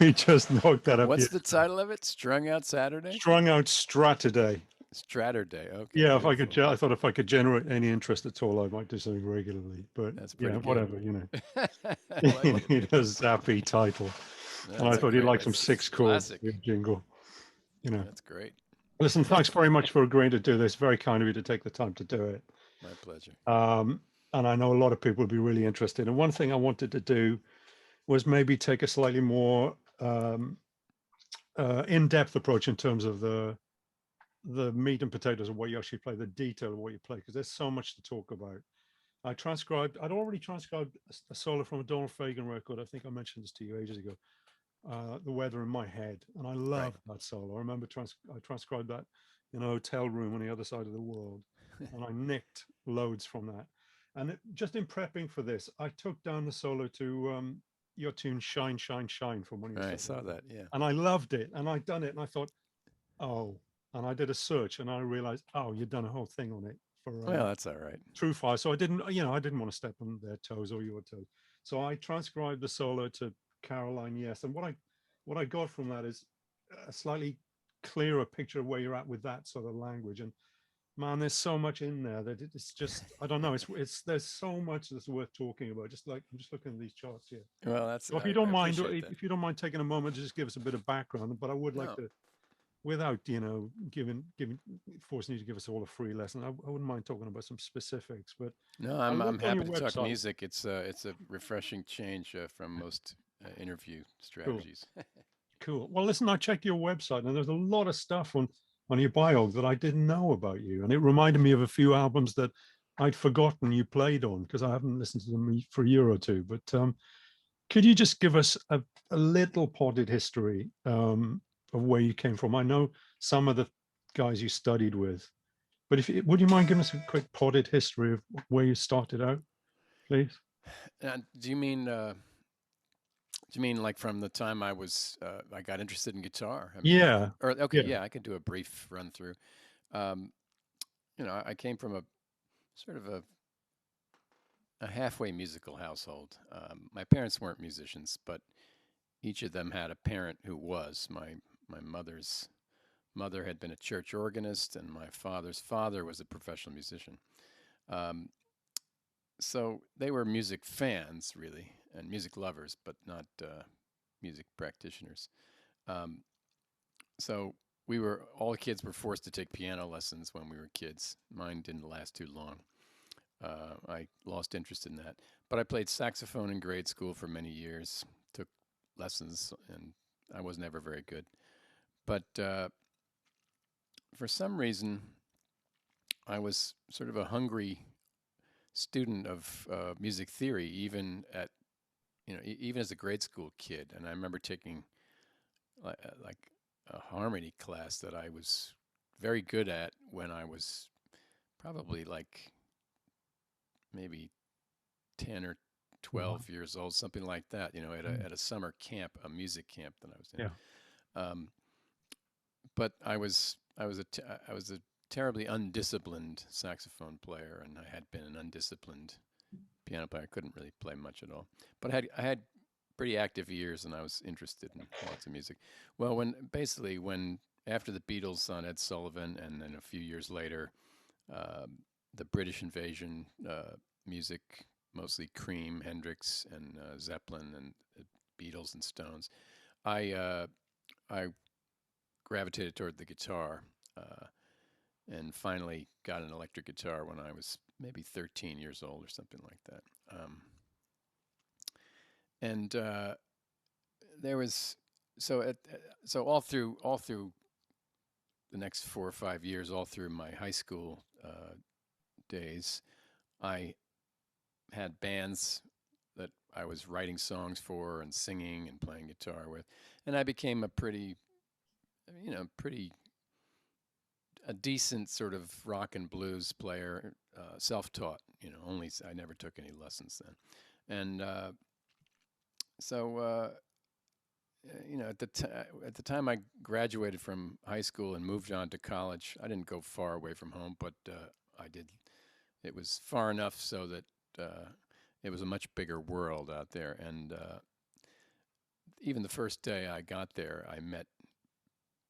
me just knock that up What's here. the title of it? Strung Out Saturday? Strung Out Straturday. Straturday. Okay, Yeah, if I could, beautiful. I thought if I could generate any interest at all, I might do something regularly. But That's yeah, pretty good. whatever, you know. I like it. It has a zappy title, and I That's a thought he'd great. like some It's six chord classic. jingle. You know. That's great. Listen, thanks very much for agreeing to do this. Very kind of you to take the time to do it. My pleasure. Um, and I know a lot of people would be really interested. And one thing I wanted to do was maybe take a slightly more in-depth approach in terms of the meat and potatoes of what you actually play, the detail of what you play, because there's so much to talk about. I'd already transcribed a solo from a Donald Fagen record. I think I mentioned this to you ages ago. The Weather in My Head, and I Right. love that solo. I remember I transcribed that in a hotel room on the other side of the world, and I nicked loads from that. And just in prepping for this, I took down the solo to your tune "Shine, Shine, Shine" from one of your I solos, saw that. Yeah. and I loved it. And I'd done it, and I thought, oh, and I did a search, and I realized, oh, you'd done a whole thing on it for Well, that's all right. True Fire. So I didn't want to step on their toes or your toes. So I transcribed the solo to Caroline Yes. And what I got from that is a slightly clearer picture of where you're at with that sort of language. And man, there's so much in there that it's just I don't know. It's there's so much that's worth talking about. Just like I'm just looking at these charts here. Well, that's. So if you I don't mind, appreciate that. if you don't mind taking a moment to just give us a bit of background, but I would like No. to, without giving forcing you to give us all a free lesson, I wouldn't mind talking about some specifics. But No, I I'm looked on happy your to talk website. music. It's a refreshing change from most interview Cool. strategies. Cool. Well, listen, I checked your website and there's a lot of stuff on your bio that I didn't know about you. And it reminded me of a few albums that I'd forgotten you played on because I haven't listened to them for a year or two. But could you just give us a little potted history of where you came from? I know some of the guys you studied with, but if would you mind giving us a quick potted history of where you started out, please? And do you mean like from the time I got interested in guitar? I mean, Yeah. or okay, Yeah. yeah, I could do a brief run through. Um, I came from a sort of a halfway musical household. My parents weren't musicians, but each of them had a parent who was. My mother's mother had been a church organist, and my father's father was a professional musician. Um, so they were music fans, really, and music lovers, but not music practitioners. Um, so we were all the kids were forced to take piano lessons when we were kids. Mine didn't last too long. I lost interest in that, but I played saxophone in grade school for many years. Took lessons, and I was never very good. But for some reason, I was sort of a hungry student of music theory, even at even as a grade school kid. And I remember taking like a harmony class that I was very good at when I was probably like maybe 10 or Wow. 12 years old, something like that, at a summer camp, a music camp that I was Yeah. in. But I was a terribly undisciplined saxophone player, and I had been an undisciplined piano player. I couldn't really play much at all, but I had pretty active ears, and I was interested in lots of music. Well, when after the Beatles on Ed Sullivan, and then a few years later, uh, the British invasion music, mostly Cream, Hendrix, and Zeppelin, and Beatles and Stones, I I gravitated toward the guitar, uh, and finally got an electric guitar when I was maybe 13 years old or something like that. And there was so at, so all through the next 4 or 5 years, all through my high school days, I had bands that I was writing songs for and singing and playing guitar with, and I became pretty a decent sort of rock and blues player, self-taught. Only I never took any lessons then, and so at the time I graduated from high school and moved on to college, I didn't go far away from home, but I did. It was far enough so that it was a much bigger world out there, and even the first day I got there, I met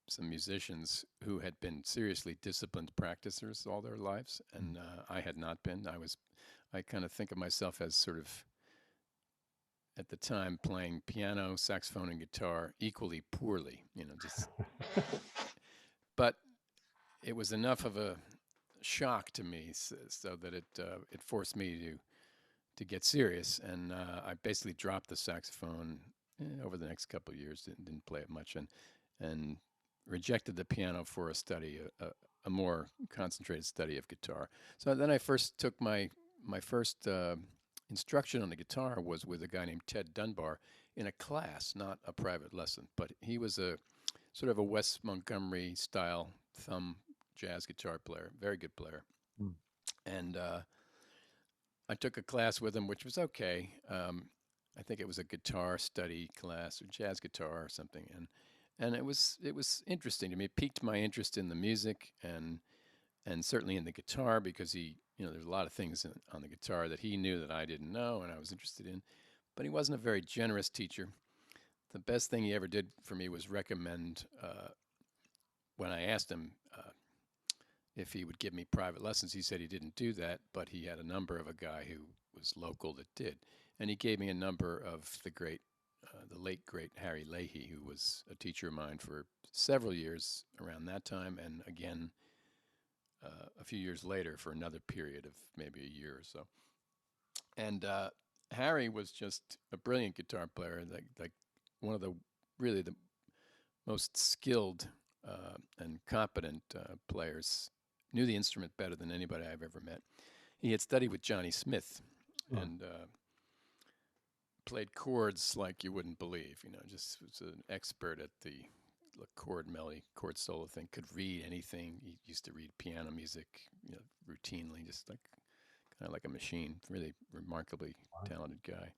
some musicians who had been seriously disciplined practicers all their lives, and I had not been. I kind of think of myself as sort of, at the time, playing piano, saxophone, and guitar equally poorly, just. But it was enough of a shock to me, so that it forced me to get serious, and I basically dropped the saxophone over the next couple of years. Didn't play it much, and rejected the piano for a more concentrated study of guitar. So then I first took my first instruction on the guitar was with a guy named Ted Dunbar in a class, not a private lesson. But he was a sort of a Wes Montgomery style thumb jazz guitar player, very good player. Mm. And I took a class with him, which was okay. I think it was a guitar study class or jazz guitar or something, and it was interesting to me. It piqued my interest in the music and certainly in the guitar, because there's a lot of things on the guitar that he knew that I didn't know and I was interested in. But he wasn't a very generous teacher. The best thing he ever did for me was recommend, when I asked him if he would give me private lessons, he said he didn't do that, but he had a number of a guy who was local that did. And he gave me a number of the late, great Harry Leahy, who was a teacher of mine for several years around that time, and again a few years later for another period of maybe a year or so. And Harry was just a brilliant guitar player, like one of the most skilled and competent players. Knew the instrument better than anybody I've ever met. He had studied with Johnny Smith and played chords like you wouldn't believe. Just was an expert at the chord melody, chord solo thing. Could read anything. He used to read piano music, routinely, just kind of like a machine. Really remarkably talented guy,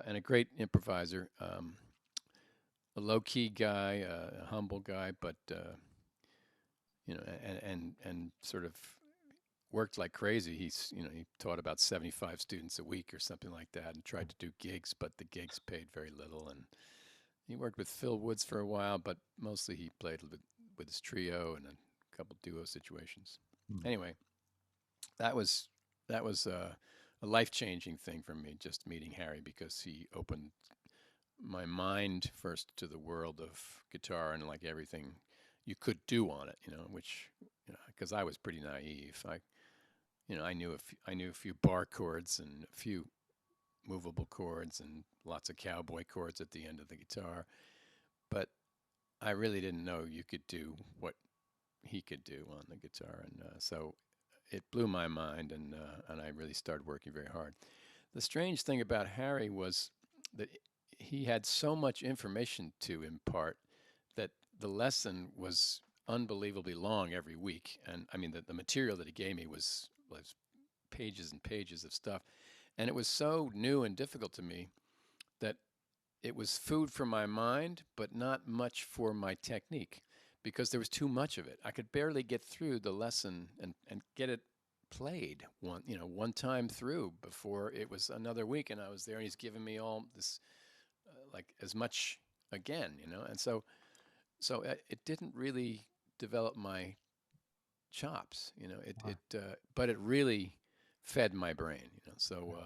and a great improviser. A low-key guy, a humble guy, but and sort of worked like crazy. He taught about 75 students a week or something like that, and tried to do gigs, but the gigs paid very little. And he worked with Phil Woods for a while, but mostly he played with his trio and a couple duo situations. Anyway, that was a life-changing thing for me, just meeting Harry, because he opened my mind first to the world of guitar and like everything you could do on it, which, because I was pretty naive. I knew a few bar chords and a few movable chords and lots of cowboy chords at the end of the guitar, but I really didn't know you could do what he could do on the guitar, and so it blew my mind, and I really started working very hard. The strange thing about Harry was that he had so much information to impart that the lesson was unbelievably long every week. And I mean, the material that he gave me was pages and pages of stuff. And it was so new and difficult to me that it was food for my mind, but not much for my technique, because there was too much of it. I could barely get through the lesson and get it played one time through before it was another week and I was there, and he's giving me all this like as much again, and so it didn't really develop my chops, but it really fed my brain, so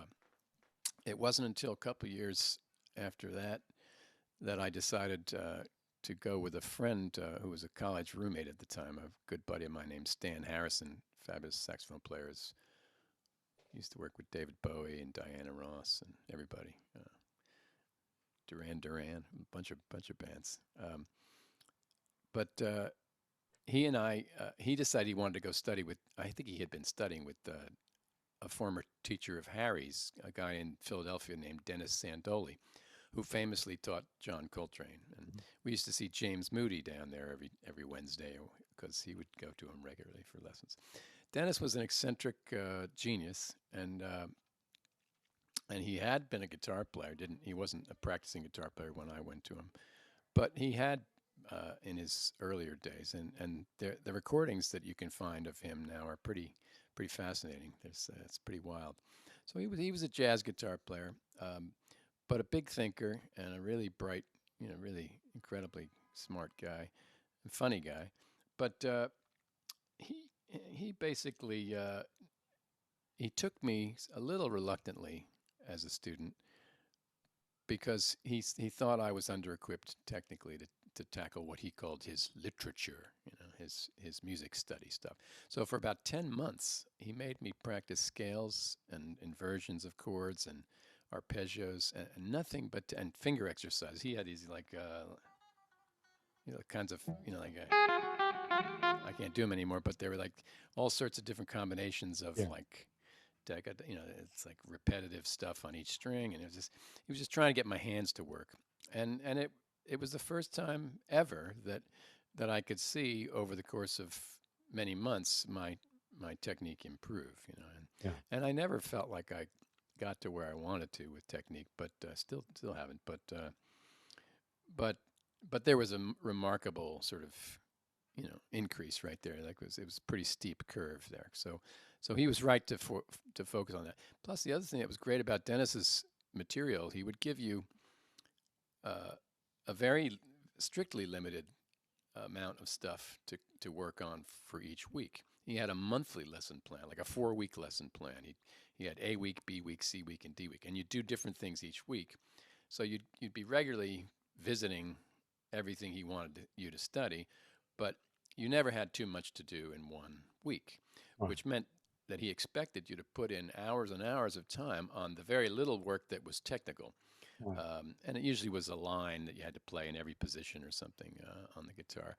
it wasn't until a couple of years after that I decided to go with a friend who was a college roommate at the time, a good buddy of mine named Stan Harrison, fabulous saxophone player. He used to work with David Bowie and Diana Ross and everybody. Duran, a bunch of bands. But he and he decided he wanted to go study with, I think he had been studying with a former teacher of Harry's, a guy in Philadelphia named Dennis Sandoli, who famously taught John Coltrane. And we used to see James Moody down there every Wednesday, because he would go to him regularly for lessons. Dennis was an eccentric genius, and he had been a guitar player. He wasn't a practicing guitar player when I went to him, but he had in his earlier days, and the recordings that you can find of him now are pretty fascinating. It's pretty wild. So he was a jazz guitar player, but a big thinker and a really bright, really incredibly smart guy, and funny guy. But he basically he took me a little reluctantly as a student because he thought I was under-equipped technically to tackle what he called his literature, his music study stuff. So for about 10 months, he made me practice scales and inversions of chords and arpeggios and nothing but and finger exercise. He had these like kinds of I can't do them anymore, but they were like all sorts of different combinations of like it's like repetitive stuff on each string, and he was just trying to get my hands to work, and it was the first time ever that I could see over the course of many months my technique improve, and I never felt like I got to where I wanted to with technique, but still haven't, but there was a remarkable sort of increase right there. Like it was a pretty steep curve there. So he was right to focus on that. Plus, the other thing that was great about Dennis's material, he would give you a very strictly limited amount of stuff to work on for each week. He had a monthly lesson plan, like a 4-week lesson plan. He had A week, B week, C week, and D week, and you do different things each week. So you'd be regularly visiting everything he wanted you to study, but you never had too much to do in 1 week, which meant that he expected you to put in hours and hours of time on the very little work that was technical. And it usually was a line that you had to play in every position or something on the guitar.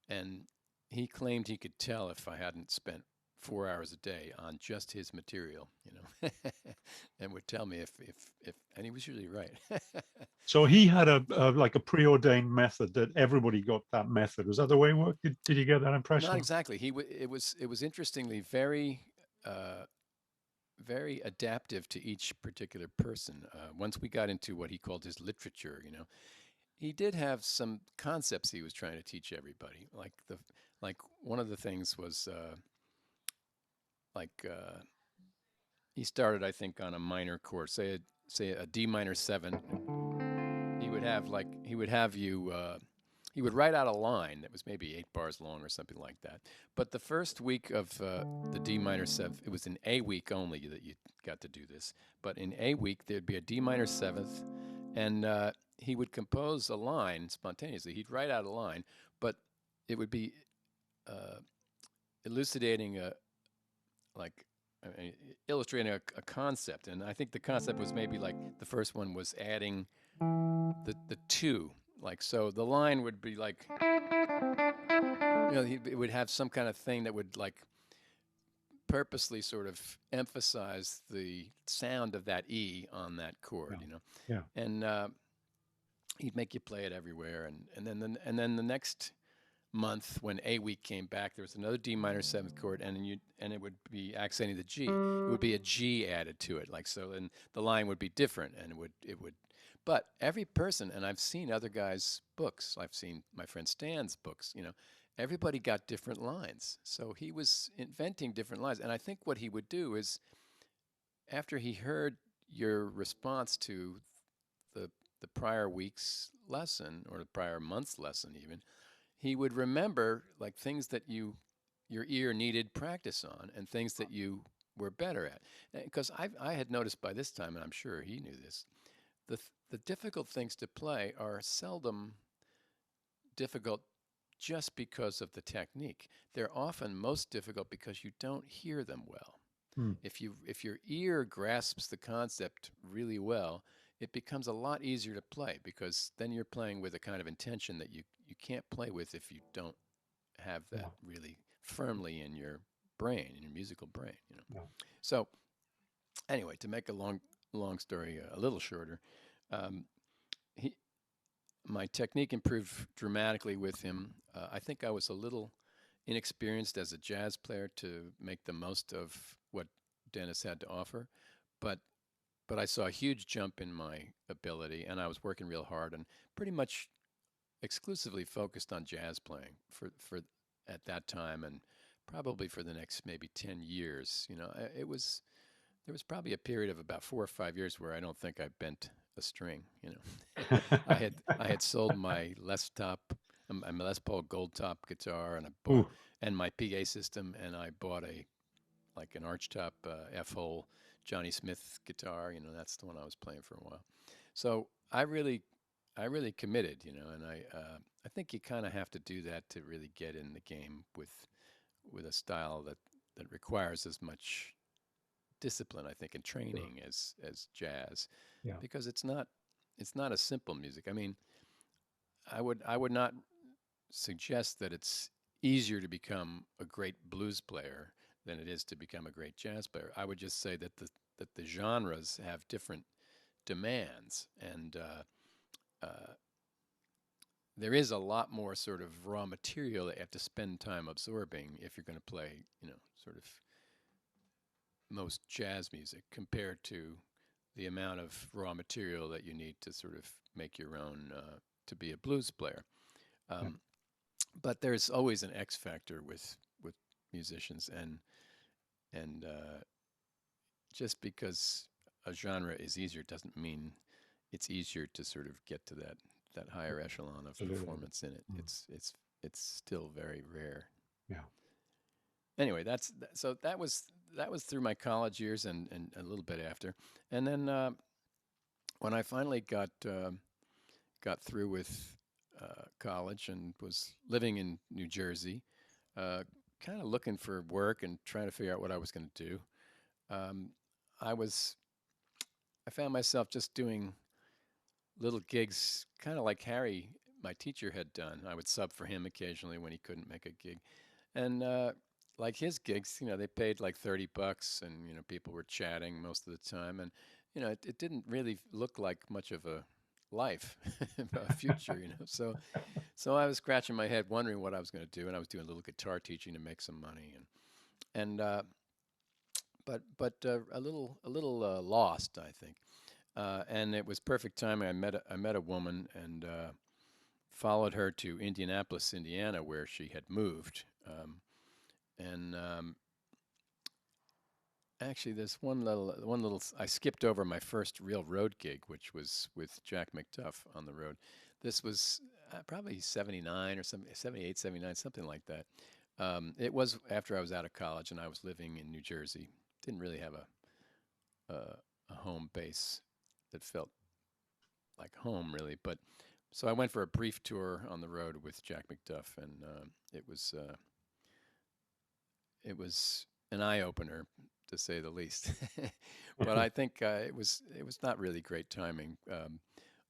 And he claimed he could tell if I hadn't spent 4 hours a day on just his material, and would tell me if and he was usually right. So he had a like a preordained method that everybody got that method. Was that the way it worked? Did you get that impression? Not exactly. It was interestingly very very adaptive to each particular person. Once we got into what he called his literature, he did have some concepts he was trying to teach everybody. Like one of the things was he started, I think, on a minor chord, say a D minor 7. He would have you. He would write out a line that was maybe 8 bars long or something like that. But the first week of the D minor 7, it was in A week only that you got to do this. But in A week, there'd be a D minor 7th, and he would compose a line spontaneously. He'd write out a line, but it would be elucidating illustrating a concept. And I think the concept was maybe like the first one was adding the 2. Like, so the line would be like, it would have some kind of thing that would like purposely sort of emphasize the sound of that E on that chord, and he'd make you play it everywhere. And then the next month when A week came back, there was another D minor 7th chord, and it would be accenting the G. It would be a G added to it, like so, and the line would be different, and it would. But every person, and I've seen other guys' books, I've seen my friend Stan's books, everybody got different lines. So he was inventing different lines. And I think what he would do is, after he heard your response to the prior week's lesson, or the prior month's lesson even, he would remember like things that your ear needed practice on and things that you were better at. Because I had noticed by this time, and I'm sure he knew this, the difficult things to play are seldom difficult just because of the technique. They're often most difficult because you don't hear them well. If your ear grasps the concept really well, it becomes a lot easier to play, because then you're playing with a kind of intention that you can't play with if you don't have that really firmly in your brain, in your musical brain. So anyway, to make a long story a little shorter, my technique improved dramatically with him. I think I was a little inexperienced as a jazz player to make the most of what Dennis had to offer, but I saw a huge jump in my ability, and I was working real hard and pretty much exclusively focused on jazz playing for at that time, and probably for the next maybe 10 years. There was probably a period of about 4 or 5 years where I don't think I bent a string. I had sold my my Les Paul Gold Top guitar, and I bought Ooh, and my PA system, and I bought an archtop F-hole Johnny Smith guitar. That's the one I was playing for a while. So I really committed, and I think you kind of have to do that to really get in the game with a style that requires as much discipline, I think, and sure. training as jazz, Yeah. because it's not a simple music. I mean, I would not suggest that it's easier to become a great blues player than it is to become a great jazz player. I would just say that the genres have different demands, and there is a lot more sort of raw material that you have to spend time absorbing if you're going to play, sort of most jazz music, compared to the amount of raw material that you need to sort of make your own, to be a blues player. Yeah. Um, but there's always an X factor with musicians, and just because a genre is easier doesn't mean it's easier to sort of get to that higher echelon of Absolutely. performance in it. Mm. It's still very rare. Yeah. Anyway, so that was through my college years, and a little bit after, and then when I finally got through with college and was living in New Jersey, uh, kind of looking for work and trying to figure out what I was going to do. Um, I was I found myself just doing little gigs, kind of like Harry, my teacher, had done. I would sub for him occasionally when he couldn't make a gig, and like his gigs, they paid like $30, and people were chatting most of the time, and it didn't really look like much of a life, a future, So I was scratching my head, wondering what I was going to do, and I was doing a little guitar teaching to make some money, and but a little lost, I think. And it was perfect timing. I met a woman, and followed her to Indianapolis, Indiana, where she had moved. And Actually, there's one little. I skipped over my first real road gig, which was with Jack McDuff on the road. This was probably 79 or something, 78, 79, something like that. It was after I was out of college and I was living in New Jersey. Didn't really have a home base that felt like home, really. But so I went for a brief tour on the road with Jack McDuff, and it was an eye opener, to say the least. But I think it was not really great timing.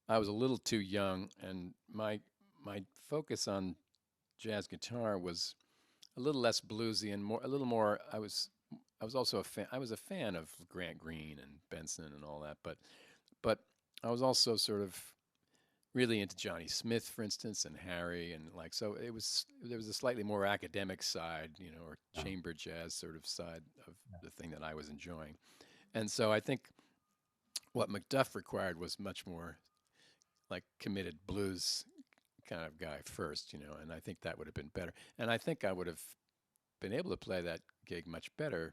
I was a little too young, and my focus on jazz guitar was a little less bluesy and a little more. I was also a fan. I was a fan of Grant Green and Benson and all that, but I was also sort of really into Johnny Smith, for instance, and Harry, and like, so there was a slightly more academic side, or Yeah. chamber jazz sort of side of the thing that I was enjoying. And so I think what McDuff required was much more like committed blues kind of guy first, and I think that would have been better. And I think I would have been able to play that gig much better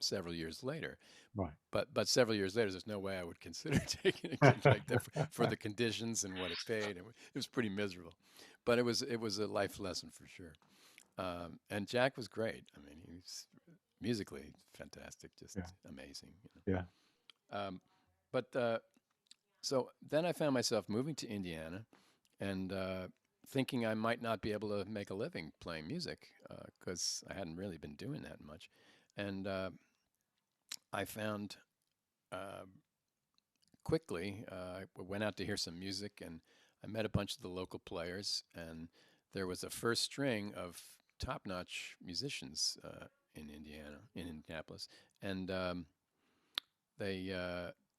several years later. Right. But several years later, there's no way I would consider taking a gig like that for the conditions and what it paid. It was pretty miserable, but it was a life lesson for sure. And Jack was great. I mean, he was musically fantastic, just Yeah. amazing. Yeah. Um, but So then I found myself moving to Indiana, and thinking I might not be able to make a living playing music, because I hadn't really been doing that much. And I found uh, quickly, I went out to hear some music, and I met a bunch of the local players, and there was a first string of top-notch musicians in Indianapolis, and they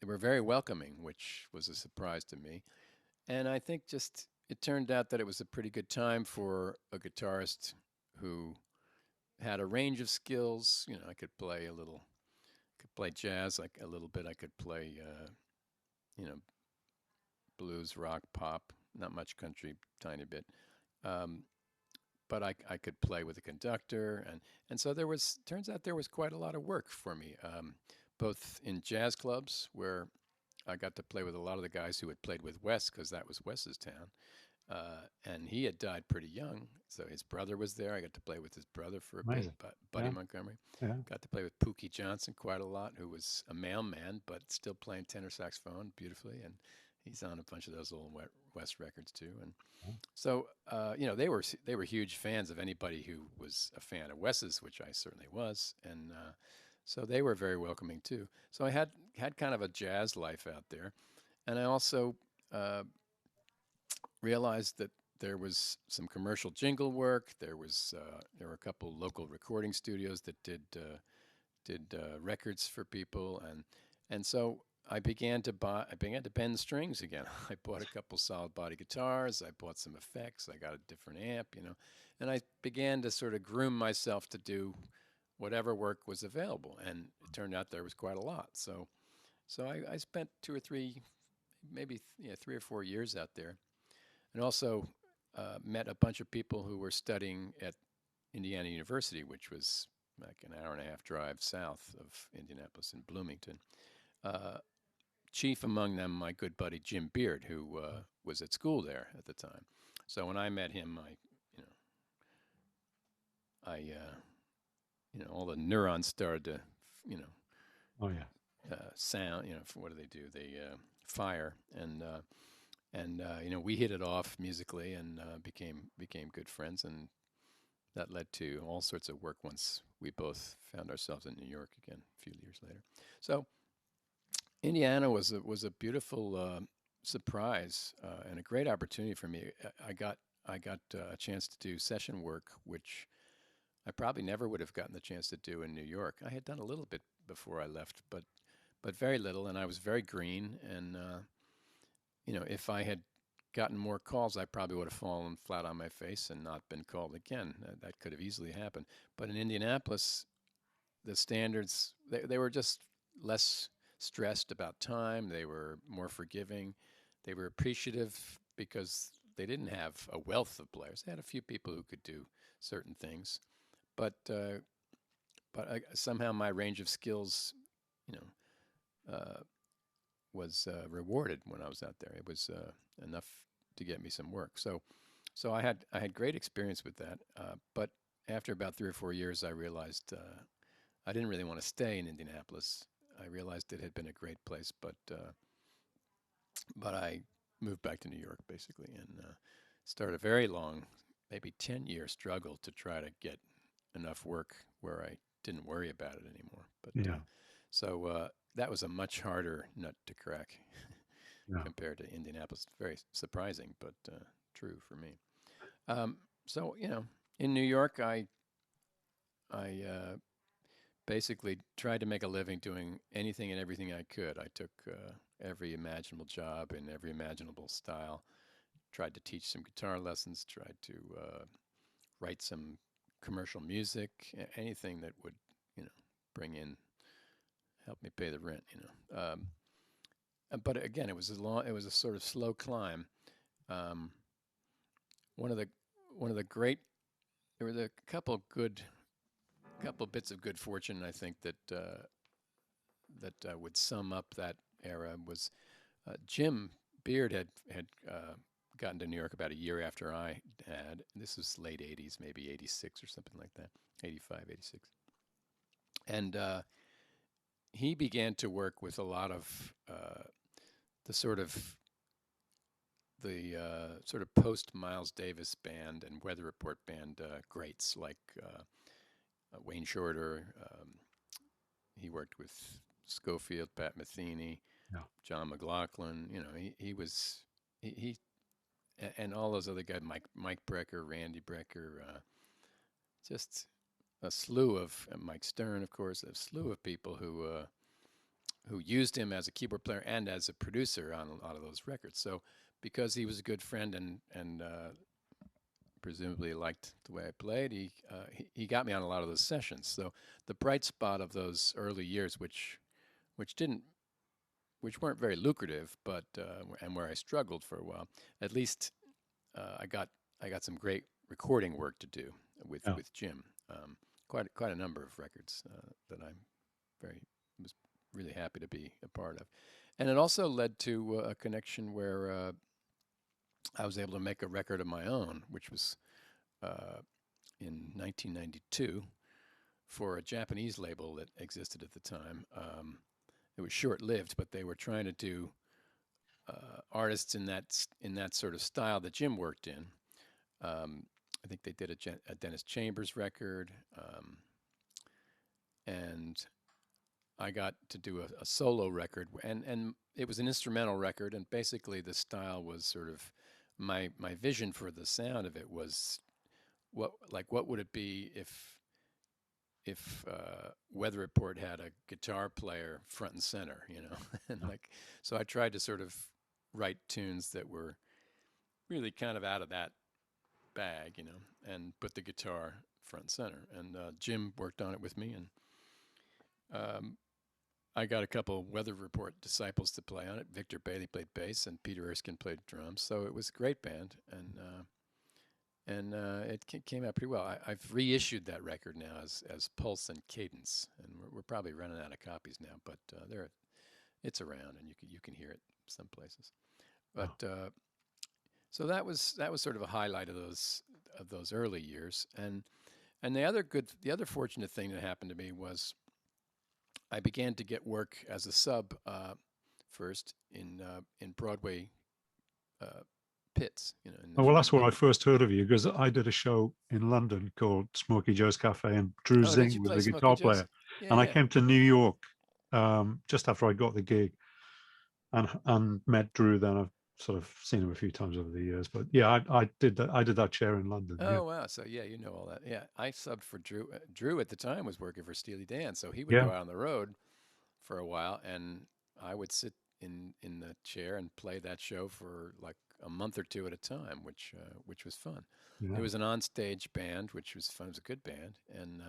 were very welcoming, which was a surprise to me. And I think just it turned out that it was a pretty good time for a guitarist who had a range of skills. I could play a little, could play jazz like a little bit. I could play, you know, blues, rock, pop, not much country, tiny bit. Um, but I could play with a conductor, and so turns out there was quite a lot of work for me, both in jazz clubs where I got to play with a lot of the guys who had played with Wes, because that was Wes's town. And he had died pretty young, so his brother was there. I got to play with his brother for a bit, Amazing. Buddy Yeah. Montgomery. Yeah. Got to play with Pookie Johnson quite a lot, who was a mailman, but still playing tenor saxophone beautifully. And he's on a bunch of those old West records too. And so, they were huge fans of anybody who was a fan of Wes's, which I certainly was. And so they were very welcoming too. So I had kind of a jazz life out there. And I also realized that there was some commercial jingle work. There were a couple local recording studios that did records for people, and so I began to bend strings again. I bought a couple solid body guitars. I bought some effects. I got a different amp, and I began to sort of groom myself to do whatever work was available. And it turned out there was quite a lot. So I spent 2 or 3, maybe 3 or 4 years out there. And also met a bunch of people who were studying at Indiana University, which was like an hour-and-a-half drive south of Indianapolis in Bloomington. Chief among them, my good buddy Jim Beard, who was at school there at the time. So when I met him, all the neurons started to, Oh yeah. sound. What do? They fire, and we hit it off musically and became good friends, and that led to all sorts of work once we both found ourselves in New York again a few years later. So Indiana was a beautiful surprise and a great opportunity for me. I got a chance to do session work, which I probably never would have gotten the chance to do in New York. I had done a little bit before I left, but very little, and I was very green. And if I had gotten more calls, I probably would have fallen flat on my face and not been called again. That could have easily happened. But in Indianapolis, the standards, they were just less stressed about time. They were more forgiving. They were appreciative because they didn't have a wealth of players. They had a few people who could do certain things. But somehow my range of skills, was rewarded when I was out there. It was enough to get me some work. So I had great experience with that. But after about 3 or 4 years, I realized I didn't really want to stay in Indianapolis. I realized it had been a great place, but I moved back to New York basically and started a very long, maybe 10-year struggle to try to get enough work where I didn't worry about it anymore. But so that was a much harder nut to crack compared to Indianapolis. Very surprising, but true for me. So in New York, I basically tried to make a living doing anything and everything I could. I took every imaginable job in every imaginable style. Tried to teach some guitar lessons. Tried to write some commercial music. Anything that would bring in, help me pay the rent. But again, it was a sort of slow climb. One of the great, there was a couple bits of good fortune, I think, that would sum up that era. Was Jim Beard had gotten to New York about a year after I had. This was late 80s, maybe 86 or something like that, 85, 86. And he began to work with a lot of the sort of post Miles Davis band and Weather Report band greats like Wayne Shorter. He worked with Schofield, Pat Metheny, John McLaughlin. He and all those other guys, Mike Brecker, Randy Brecker, just a slew of Mike Stern, of course, a slew of people who used him as a keyboard player and as a producer on a lot of those records. So because he was a good friend and presumably liked the way I played, he got me on a lot of those sessions. So the bright spot of those early years, which weren't very lucrative, but and where I struggled for a while, at least I got some great recording work to do with Jim. Quite a number of records that was really happy to be a part of. And it also led to a connection where I was able to make a record of my own, which was in 1992 for a Japanese label that existed at the time. It was short-lived, but they were trying to do artists in that sort of style that Jim worked in. I think they did a Dennis Chambers record, and I got to do a solo record, and it was an instrumental record, and basically the style was sort of my vision for the sound of it was what would it be if Weather Report had a guitar player front and center, and so I tried to sort of write tunes that were really kind of out of that bag, and put the guitar front and center. And Jim worked on it with me, and I got a couple Weather Report disciples to play on it. Victor Bailey played bass, and Peter Erskine played drums. So it was a great band, and it came out pretty well. I've reissued that record now as Pulse and Cadence, and we're probably running out of copies now, but it's around, and you can hear it some places. But so that was sort of a highlight of those early years, and the other fortunate thing that happened to me was I began to get work as a sub first in Broadway pits. Well, that's where I first heard of you, because I did a show in London called Smokey Joe's Cafe, and Drew Zing was the guitar player. Yeah, and I came to New York just after I got the gig, and met Drew. Then I've sort of seen him a few times over the years, but yeah, I did that chair in London. Oh, wow. So yeah, you know all that. Yeah, I subbed for Drew. Drew at the time was working for Steely Dan, so he would go out on the road for a while, and I would sit in the chair and play that show for like a month or two at a time, which was fun. It was an onstage band, which was fun. It was a good band, and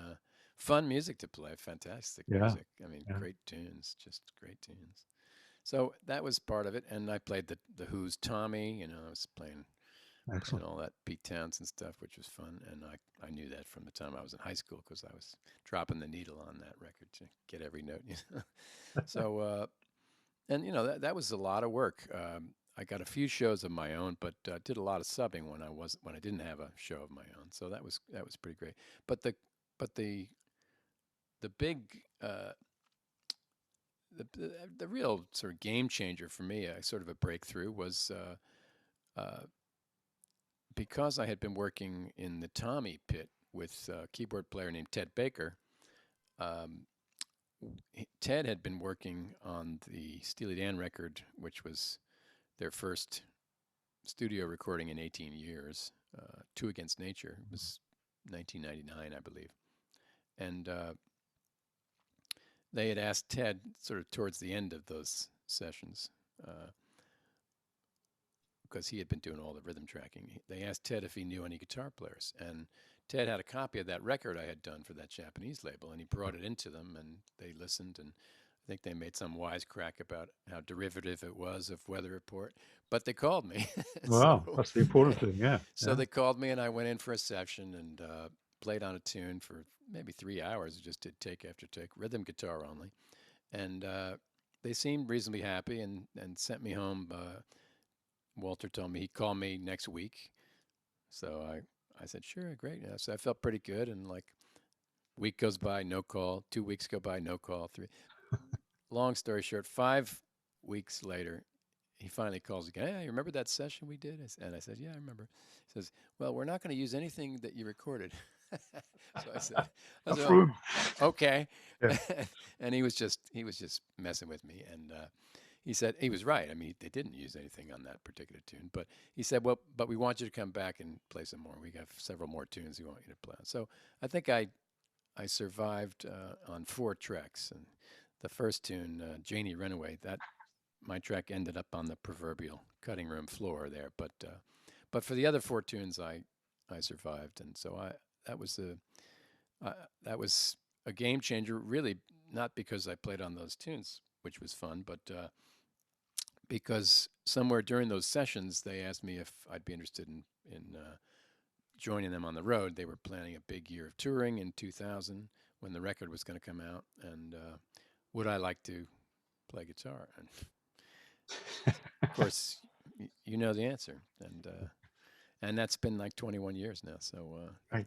fun music to play. Fantastic music. I mean, great tunes, just great tunes. So that was part of it, and I played the Who's Tommy. I was playing and all that Pete Townsend stuff, which was fun, and I knew that from the time I was in high school because I was dropping the needle on that record to get every note. So, and that was a lot of work. I got a few shows of my own, but did a lot of subbing when I didn't have a show of my own. So that was pretty great. But the big the real sort of game changer for me, sort of a breakthrough, was because I had been working in the Tommy pit with a keyboard player named Ted Baker. Ted had been working on the Steely Dan record, which was their first studio recording in 18 years, Two Against Nature. It was 1999, I believe. And they had asked Ted sort of towards the end of those sessions, because he had been doing all the rhythm tracking. They asked Ted if he knew any guitar players, and Ted had a copy of that record I had done for that Japanese label, and he brought it into them, and they listened, and I think they made some wisecrack about how derivative it was of Weather Report, but they called me. Wow, that's the important thing, yeah. So they called me, and I went in for a session and played on a tune for maybe 3 hours. Just did take after take, rhythm guitar only, and they seemed reasonably happy and sent me home. Walter told me he'd call me next week, so I said sure, great. So I felt pretty good, and like week goes by, no call. 2 weeks go by, no call. 3. Long story short, 5 weeks later, he finally calls again. Hey, you remember that session we did? And I said, yeah, I remember. He says, well, we're not going to use anything that you recorded. So I said oh, okay. Yeah. And he was just messing with me. And he said he was right. I mean, they didn't use anything on that particular tune. But he said, well, but we want you to come back and play some more. We got several more tunes we want you to play on. So I think I survived on 4 tracks. And the first tune, Janie Runaway, that my track ended up on the proverbial cutting room floor there. But for the other 4 tunes, I survived. And so that was a game changer, really, not because I played on those tunes, which was fun, but because somewhere during those sessions, they asked me if I'd be interested in joining them on the road. They were planning a big year of touring in 2000 when the record was going to come out, and would I like to play guitar? And of course, you know the answer, and that's been like 21 years now. Right.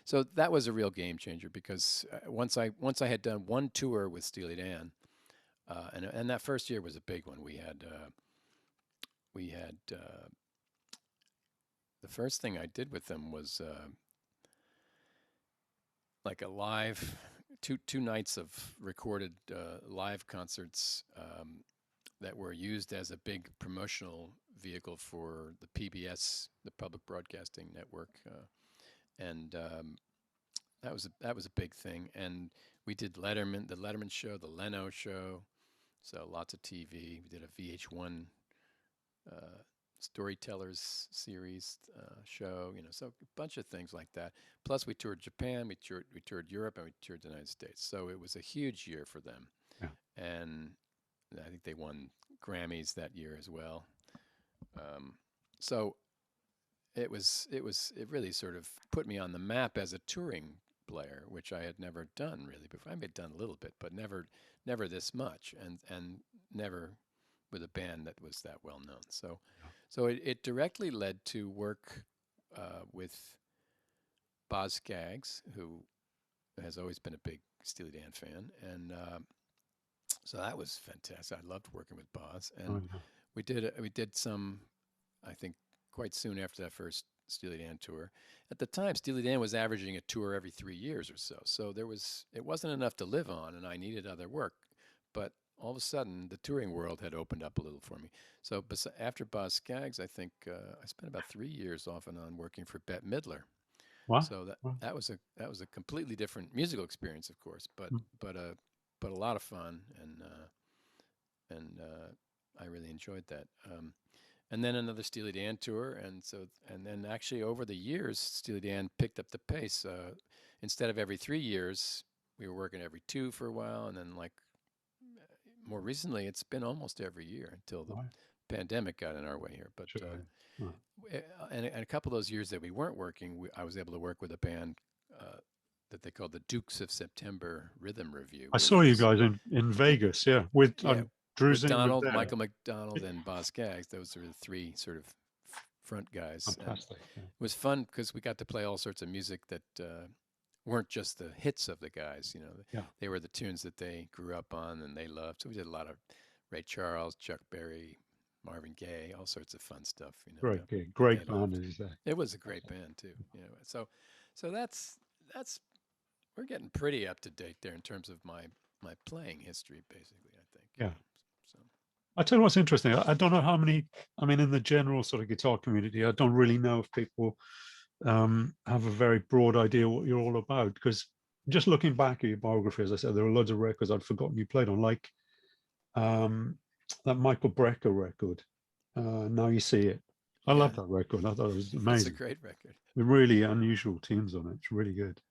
So that was a real game changer because once I had done one tour with Steely Dan, and that first year was a big one. We had the first thing I did with them was like a live two nights of recorded live concerts that were used as a big promotional vehicle for the PBS, the Public Broadcasting Network, and that was a big thing. And we did the Letterman show, the Leno show, so lots of TV. We did a VH1 storytellers series show, so a bunch of things like that. Plus, we toured Japan, we toured Europe, and we toured the United States. So it was a huge year for them, and I think they won Grammys that year as well. So it really sort of put me on the map as a touring player, which I had never done really before. I had done a little bit, but never this much, and never with a band that was that well known. So it directly led to work with Boz Scaggs, who has always been a big Steely Dan fan, and so that was fantastic. I loved working with Boz, and we did some, I think, quite soon after that first Steely Dan tour. At the time, Steely Dan was averaging a tour every 3 years or so. So it wasn't enough to live on, and I needed other work. But all of a sudden, the touring world had opened up a little for me. So after Boz Scaggs, I think I spent about 3 years off and on working for Bette Midler. Wow. So that was a completely different musical experience, of course, but a lot of fun, and I really enjoyed that. And then another Steely Dan tour, and then actually over the years, Steely Dan picked up the pace. Instead of every 3 years, we were working every 2 for a while, and then like more recently, it's been almost every year until the pandemic got in our way here. But and a couple of those years that we weren't working, I was able to work with a band that they called the Dukes of September Rhythm Review. I saw you guys in Vegas, with Drew Donald, Michael McDonald, and Boz Scaggs. Those are the 3 sort of front guys. Fantastic. It was fun because we got to play all sorts of music that weren't just the hits of the guys. They were the tunes that they grew up on and they loved. So we did a lot of Ray Charles, Chuck Berry, Marvin Gaye, all sorts of fun stuff. Great band, is that? It was a great band too. So that's we're getting pretty up to date there in terms of my playing history, basically, I think. Yeah. So I tell you what's interesting. I don't know how many. I mean, in the general sort of guitar community, I don't really know if people have a very broad idea what you're all about. Because just looking back at your biography, as I said, there are loads of records I'd forgotten you played on, like that Michael Brecker record. Now You See It. I love that record. I thought it was amazing. It's a great record. With really unusual tunes on it. It's really good.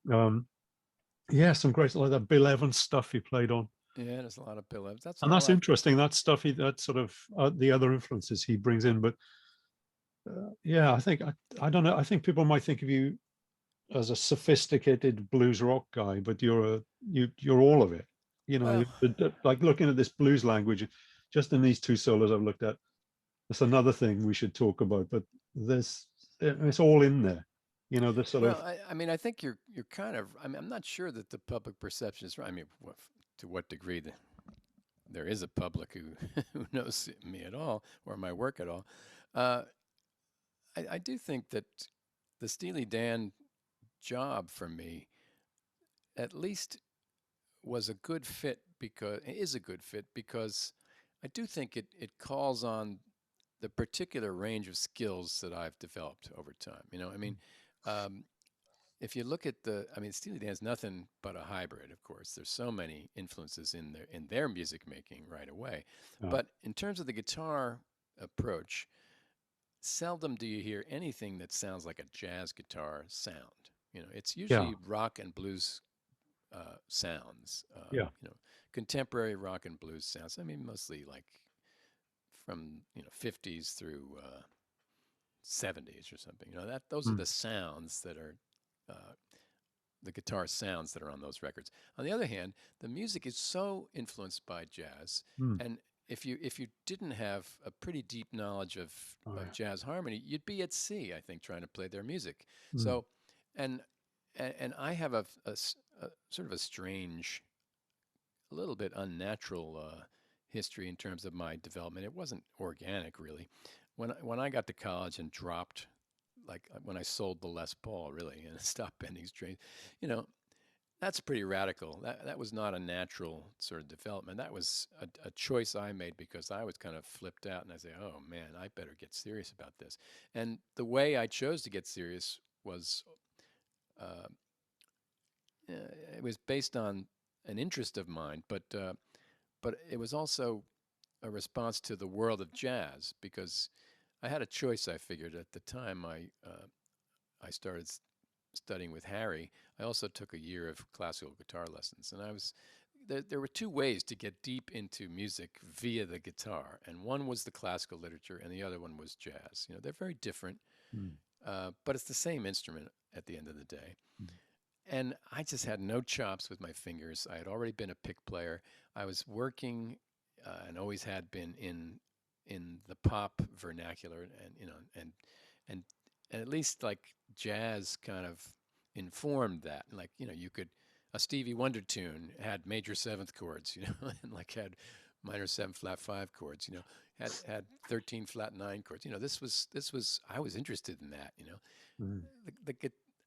Some great, like that Bill Evans stuff he played on. Yeah, there's a lot of Bill Evans. That's interesting. That stuff, that sort of the other influences he brings in. But I think I don't know. I think people might think of you as a sophisticated blues rock guy, but you're all of it. Like looking at this blues language, just in these 2 solos I've looked at. That's another thing we should talk about. But it's all in there. This sort of. I mean, I think you're kind of. I mean, I'm not sure that the public perception is right. I mean, to what degree there is a public who knows me at all or my work at all. I do think that the Steely Dan job for me, at least, is a good fit because I do think it calls on the particular range of skills that I've developed over time. I mean. If you look at Steely Dan is nothing but a hybrid, of course. There's so many influences in their music making right away. But in terms of the guitar approach, seldom do you hear anything that sounds like a jazz guitar sound. It's usually rock and blues sounds. Contemporary rock and blues sounds. I mean, mostly like from 50s through 70s or something. Those are the sounds that are the guitar sounds that are on those records. On the other hand, the music is so influenced by jazz, Mm. and if you didn't have a pretty deep knowledge of jazz harmony, you'd be at sea, I think, trying to play their music. Mm. So, and I have a sort of a strange, a little bit unnatural history in terms of my development. It wasn't organic, really. When I got to college and dropped, like when I sold the Les Paul, really, and stopped bending strings, you know, that's pretty radical. That was not a natural sort of development. That was a choice I made because I was kind of flipped out, and I say, oh man, I better get serious about this. And the way I chose to get serious was, uh, it was based on an interest of mine, but it was also a response to the world of jazz because I had a choice. I figured at the time I started studying with Harry. I also took a year of classical guitar lessons, and I was there were two ways to get deep into music via the guitar, and one was the classical literature, and the other one was jazz. You know, they're very different, but it's the same instrument at the end of the day. And I just had no chops with my fingers. I had already been a pick player. I was working, and always had been in the pop vernacular, and you know, and at least like jazz kind of informed that. Like, you know, you could a Stevie Wonder tune had major seventh chords, you know, and like had minor 7 flat 5 chords, you know, had 13 flat 9 chords. You know, this was I was interested in that, you know.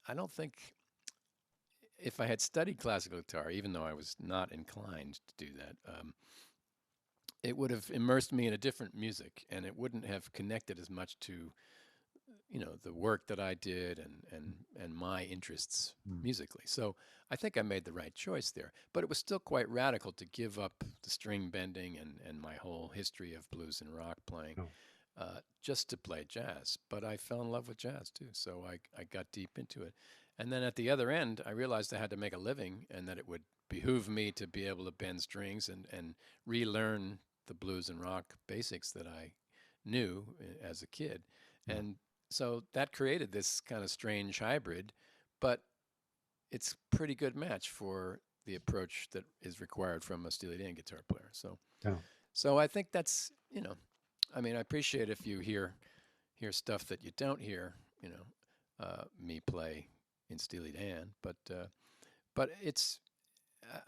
I don't think if I had studied classical guitar, even though I was not inclined to do that, it would have immersed me in a different music, and it wouldn't have connected as much to, you know, the work that I did and my interests musically. So I think I made the right choice there. But it was still quite radical to give up the string bending and my whole history of blues and rock playing just to play jazz. But I fell in love with jazz too, so I got deep into it. And then at the other end, I realized I had to make a living, and that it would behoove me to be able to bend strings and relearn the blues and rock basics that I knew as a kid. And so that created this kind of strange hybrid, but it's a pretty good match for the approach that is required from a Steely Dan guitar player. So I think that's, you know, I mean, I appreciate if you hear stuff that you don't hear, you know, me play in Steely Dan, but it's,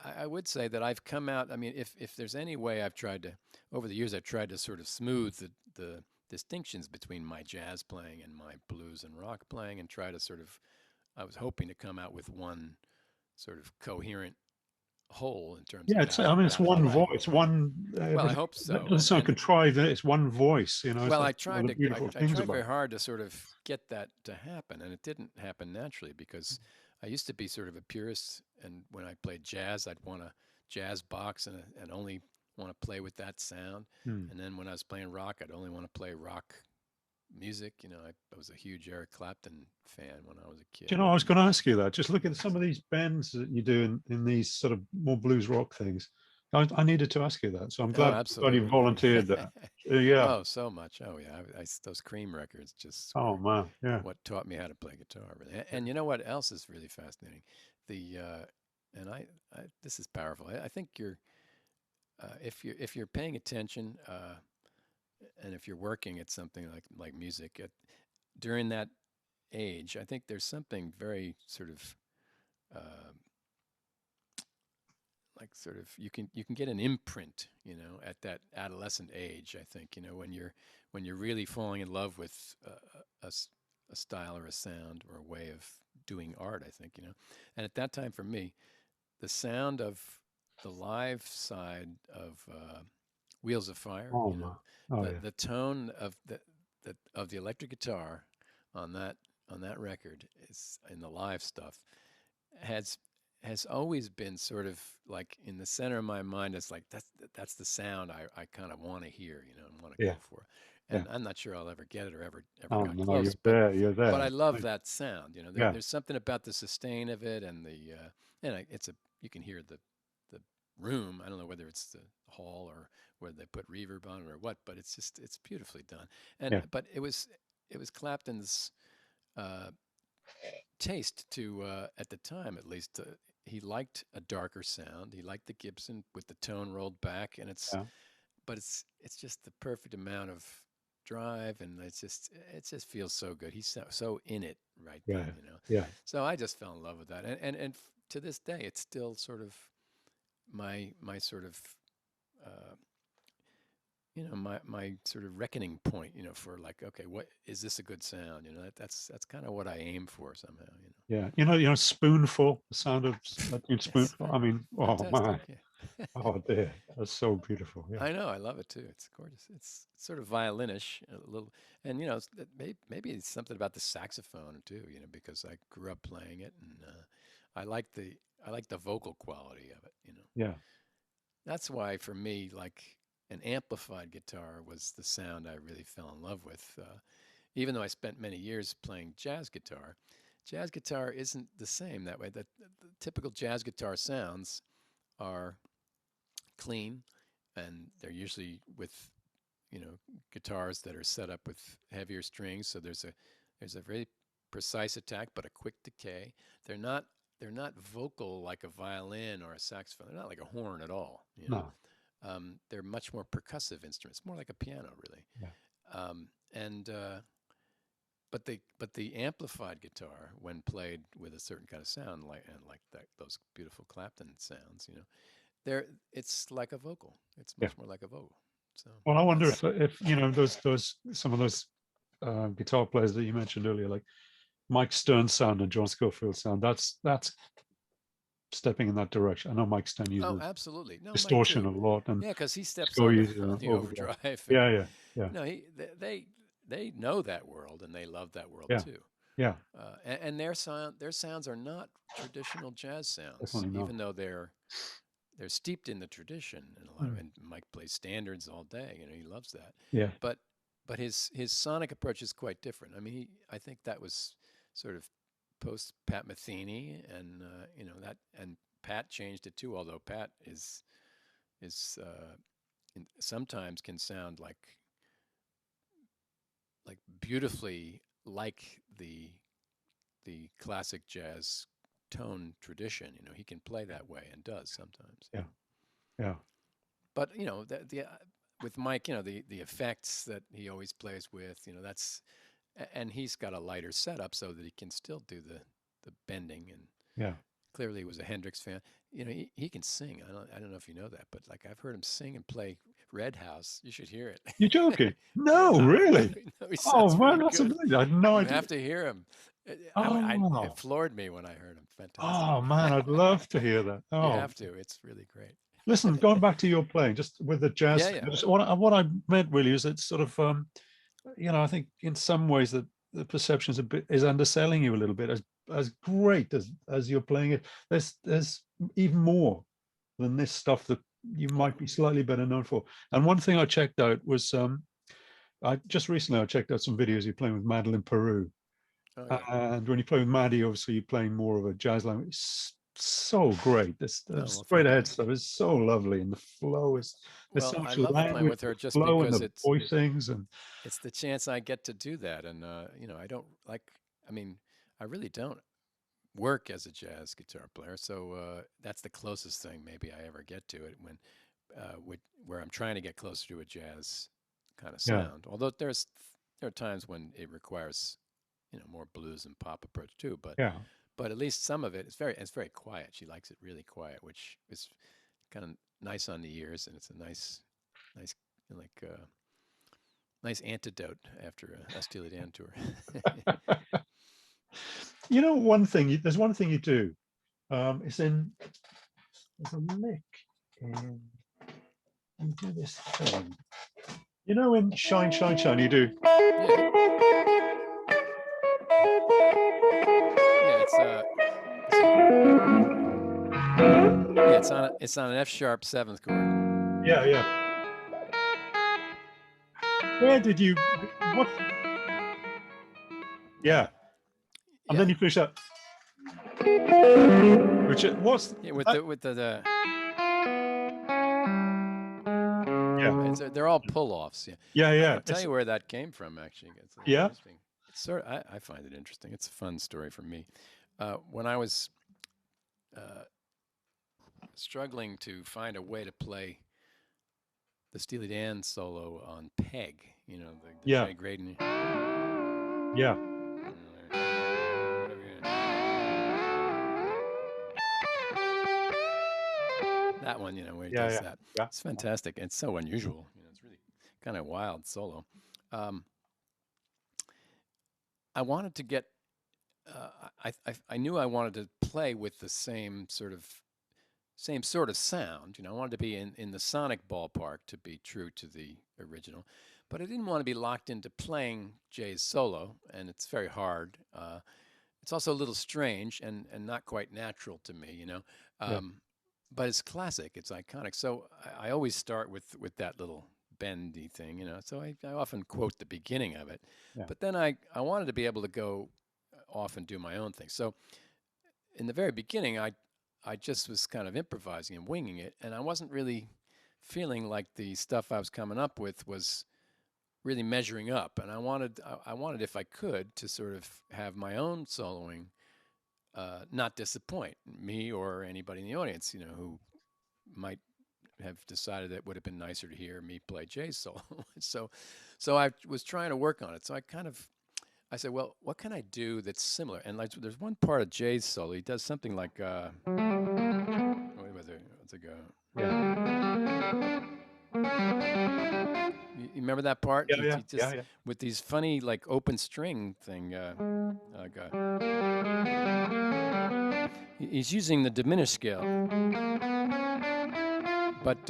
I would say that I've come out. I mean, if there's any way I've tried to, over the years, I've tried to sort of smooth the distinctions between my jazz playing and my blues and rock playing, and try to sort of, I was hoping to come out with one sort of coherent whole in terms of it's I mean, it's one voice, one. Well, I hope so. That doesn't sound contrived. It's one voice, you know. Well, I tried very hard to sort of get that to happen, and it didn't happen naturally because I used to be sort of a purist, and when I played jazz, I'd want a jazz box and only want to play with that sound. And then when I was playing rock, I'd only want to play rock music. You know, I was a huge Eric Clapton fan when I was a kid. Do you know, I was going to ask you that. Just look at some of these bends that you do in these sort of more blues rock things. I needed to ask you that, so I'm glad you volunteered that. Yeah. Oh, so much. Oh, yeah. Those Cream records just. Oh man, yeah. What taught me how to play guitar, really. And you know what else is really fascinating? And I this is powerful. I think you're, if you're paying attention, and if you're working at something like music during that age, I think there's something very sort of you can get an imprint, you know, at that adolescent age. I think, you know, when you're really falling in love with a style or a sound or a way of doing art. I think, you know, and at that time for me, the sound of the live side of Wheels of Fire, you know, the tone of the electric guitar on that record is in the live stuff has always been sort of like in the center of my mind. It's like that's the sound I kind of want to hear, you know, and want to go for. And I'm not sure I'll ever get it or ever got close. You're there. But I love that sound. You know, there's something about the sustain of it, and you can hear the room. I don't know whether it's the hall or whether they put reverb on it or what, but it's beautifully done. And but it was Clapton's taste to, at the time at least, he liked a darker sound. He liked the Gibson with the tone rolled back, and Yeah. but it's just the perfect amount of drive, and it just feels so good. He's so in it right Yeah. then, Yeah. So I just fell in love with that, and to this day, it's still sort of my sort of uh, my sort of reckoning point, for like, okay, what is this a good sound? That's kind of what I aim for somehow. Yeah. Spoonful, the sound of that tune, Yes, Spoonful. I mean, oh fantastic. man. Yeah. Oh dear. That's so beautiful. Yeah. I know, I love it too. It's gorgeous. It's sort of violinish, a little, and maybe it's something about the saxophone too. Because I grew up playing it, and I like the vocal quality of it. Yeah. That's why for me, like an amplified guitar was the sound I really fell in love with. Even though I spent many years playing jazz guitar isn't the same that way. The typical jazz guitar sounds are clean, and they're usually with guitars that are set up with heavier strings. So there's a very precise attack, but a quick decay. They're not vocal like a violin or a saxophone. They're not like a horn at all. No. They're much more percussive instruments, more like a piano, really. Yeah. And but the amplified guitar, when played with a certain kind of sound, like those beautiful Clapton sounds, it's like a vocal. It's Yeah. much more like a vocal. So Well, I wonder if those some of those guitar players that you mentioned earlier, like Mike Stern's sound and John Scofield's sound, that's stepping in that direction. I know Mike Stern Oh, uses absolutely. No, Mike distortion too. a lot, and Yeah, because he steps Sco on uses the overdrive. overdrive. And, Yeah, yeah, yeah, they know that world, and they love that world yeah, too. yeah. And their sounds are not traditional jazz sounds, Definitely not. even though they're steeped in the tradition and a lot of. And Mike plays standards all day. He loves that. Yeah, But his sonic approach is quite different. I mean, I think that was sort of post Pat Metheny, and that, and Pat changed it too. Although Pat is sometimes can sound like beautifully like the classic jazz tone tradition. He can play that way and does sometimes. yeah, yeah, But the with Mike, the effects that he always plays with, that's, and he's got a lighter setup so that he can still do the bending, and yeah. clearly he was a Hendrix fan. He can sing. I don't know if you know that, but like I've heard him sing and play Red House. You should hear it. You're joking? Yeah, No, really? no, he Oh sounds man, really that's good. amazing. I had no You idea. have to hear him. It Oh, floored me when I heard him. Fantastic. oh man, I'd love to hear that. You Oh, have to. It's really great. listen, going back to your playing, just with the jazz Yeah, thing, yeah. what I meant really is it's sort of, I think in some ways that the perception is underselling you a little bit. As great as you're playing it, there's even more than this stuff that you might be slightly better known for. And one thing I checked out was, I just recently I checked out some videos you're playing with Madeline Peru, Oh, yeah. and when you play with Maddie, obviously you're playing more of a jazz language. It's so great. This Oh, well, straight ahead fantastic. stuff is so lovely, and the flow is there's Well, so I much love playing language, with her just flow, and because the voicings, and it's the chance I get to do that, and I don't like. I mean, I really don't work as a jazz guitar player, so that's the closest thing maybe I ever get to it, when where I'm trying to get closer to a jazz kind of yeah, sound. Although there are times when it requires more blues and pop approach too, yeah. but at least some of it is very quiet. She likes it really quiet, which is kind of nice on the ears, and it's a nice like nice antidote after a Steely Dan tour. There's one thing you do. It's in there's a lick in you do this thing. In Shine, Shine, Shine, you do. Yeah, it's on an F sharp seventh chord. Yeah, yeah. Where did you? What? Yeah, and then you finish up. Which what's? Yeah, with the Yeah, they're all pull offs. Yeah, yeah, I yeah. can tell you where that came from. Actually, it's Yeah. interesting. I find it interesting. It's a fun story for me. When I was struggling to find a way to play the Steely Dan solo on Peg, you know, the Yeah. Jay Graydon. Yeah. That one, you know, where he Yeah. does Yeah. that. Yeah. It's fantastic. It's so unusual. You know, it's really kind of wild solo. I wanted to get. I knew I wanted to play with the same sort of sound. You know, I wanted to be in the sonic ballpark to be true to the original, but I didn't want to be locked into playing Jay's solo, and it's very hard. It's also a little strange and not quite natural to me, you know. But it's classic. It's iconic. So I always start with that little bendy thing, you know. So I often quote the beginning of it, but then I wanted to be able to go off and do my own thing. So in the very beginning, I just was kind of improvising and winging it, and I wasn't really feeling like the stuff I was coming up with was really measuring up. And I wanted, if I could, to sort of have my own soloing, not disappoint me or anybody in the audience, you know, who might have decided that it would have been nicer to hear me play Jay's solo. So I was trying to work on it. So I said, well, what can I do that's similar? And like, there's one part of Jay's solo. He does something like, wait, what's it go? You remember that part? Yeah. He just, with these funny, like, open string thing. He's using the diminished scale. But,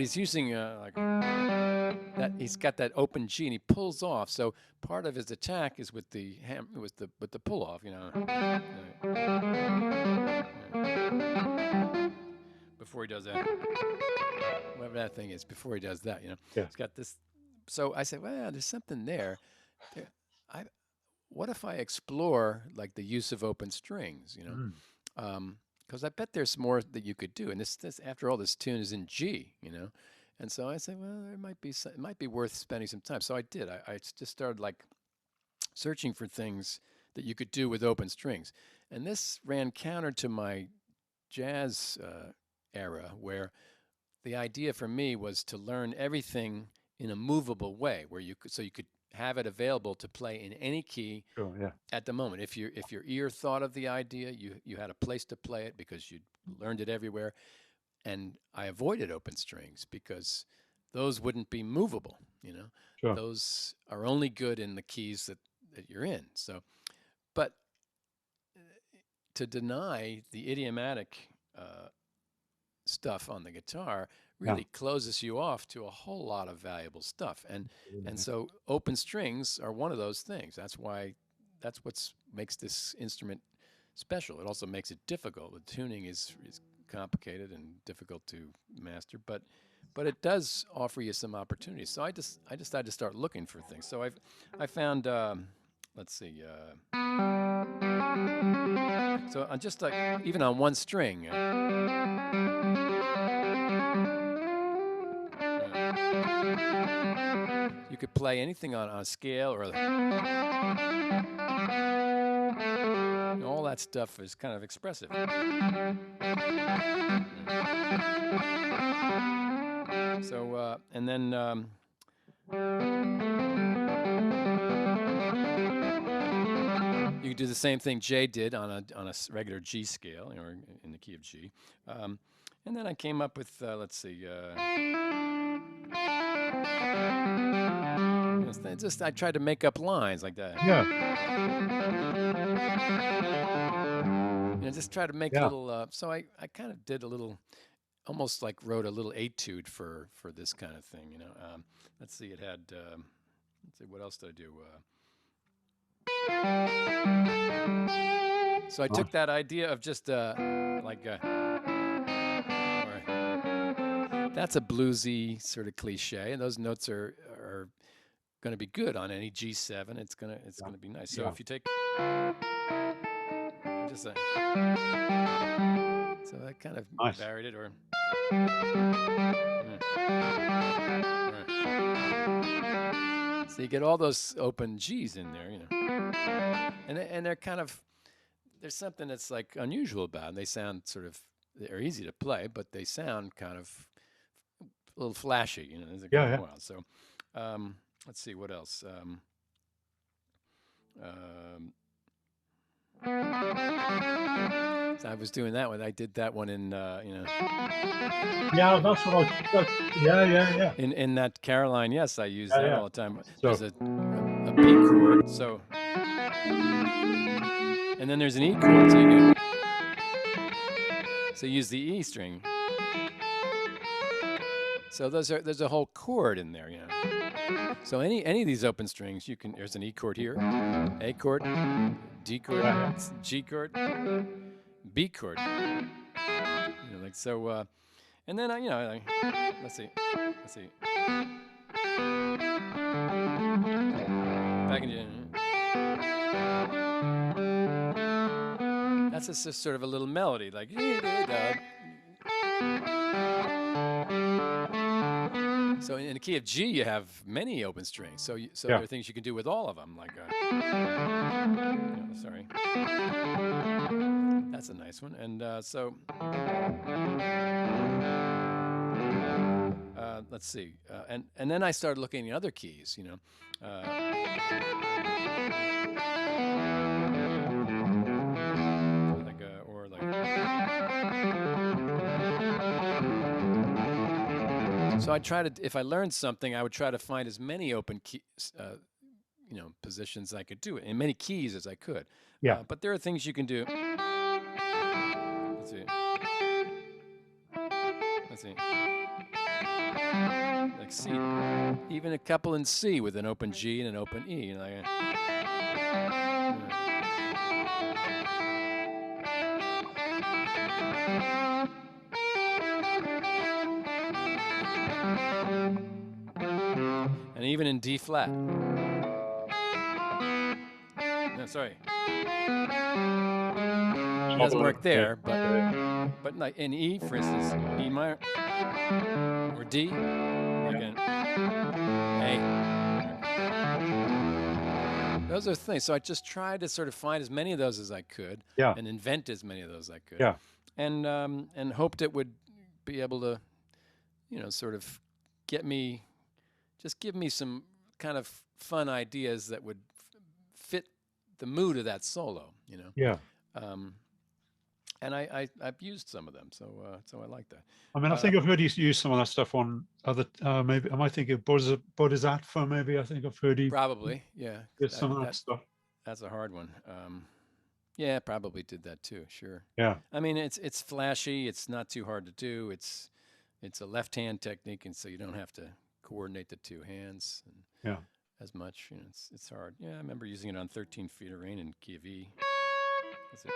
he's using, like, that he's got that open G and he pulls off. So part of his attack is with the pull off, you know. Before he does that, whatever that thing is, before he does that, you know, he's got this. So I said, well, there's something there. What if I explore like the use of open strings, you know? Because I bet there's more that you could do. And this after all, this tune is in G, you know. And so I said, well, it might be worth spending some time. So I did. I just started like searching for things that you could do with open strings. And this ran counter to my jazz era, where the idea for me was to learn everything in a movable way, where you could have it available to play in any key at the moment. If your ear thought of the idea, you had a place to play it because you'd learned it everywhere. And I avoided open strings because those wouldn't be movable, you know. Sure. Those are only good in the keys that you're in. So, but to deny the idiomatic stuff on the guitar really closes you off to a whole lot of valuable stuff. And so open strings are one of those things. That's what makes this instrument special. It also makes it difficult. The tuning is complicated and difficult to master, but it does offer you some opportunities. So I decided to start looking for things. So I found let's see. So on just like even on one string. You could play anything on a scale or all that stuff is kind of expressive. So and then you could do the same thing Jay did on a regular G scale, or in the key of G. And then I came up with let's see. I tried to make up lines like that. You know, just try to make a little. So I kind of did a little, almost like wrote a little etude for this kind of thing. You know, let's see. It had. Let's see. What else did I do? So I took that idea of just like. That's a bluesy sort of cliche, and those notes are going to be good on any G7. It's gonna be nice. So if you take just so I kind of varied it, or So you get all those open G's in there, and they're kind of, there's something that's like unusual about them. They sound sort of, they're easy to play, but they sound kind of a little flashy, as it goes a while. So let's see what else. So I was doing that one. I did that one in, Yeah, that's what yeah. In that Caroline, yes, I use that all the time. There's a B chord, so, and then there's an E chord, so you use the E string. So there's a whole chord in there, So any of these open strings, there's an E chord here, A chord, D chord, G chord, B chord, like so. And then let's see. Back in. That's just sort of a little melody, like. So in the key of G, you have many open strings. So there are things you can do with all of them, like. Sorry. That's a nice one, and so. Let's see, and then I started looking at other keys, So I try to, if I learned something, I would try to find as many open keys, positions I could do it, and many keys as I could. Yeah. But there are things you can do. Let's see. Like C, even a couple in C with an open G and an open E. And even in D flat. No, sorry. It doesn't work there, but like in E, for instance, E minor or D, again, A. Those are things. So I just tried to sort of find as many of those as I could, and invent as many of those as I could, and hoped it would be able to, sort of give me some kind of fun ideas that would fit the mood of that solo, and I've used some of them, so I like that. I mean, I think I've heard you use some of that stuff on other. Maybe I might think of Bodhisattva. Maybe I think I've heard you. Probably, yeah. Some of that stuff. That's a hard one. Yeah, probably did that too. Sure. Yeah. I mean, it's flashy. It's not too hard to do. It's a left-hand technique, and so you don't have to coordinate the two hands. As much. It's hard. Yeah, I remember using it on 13 Feet of Rain in key of E. That's it.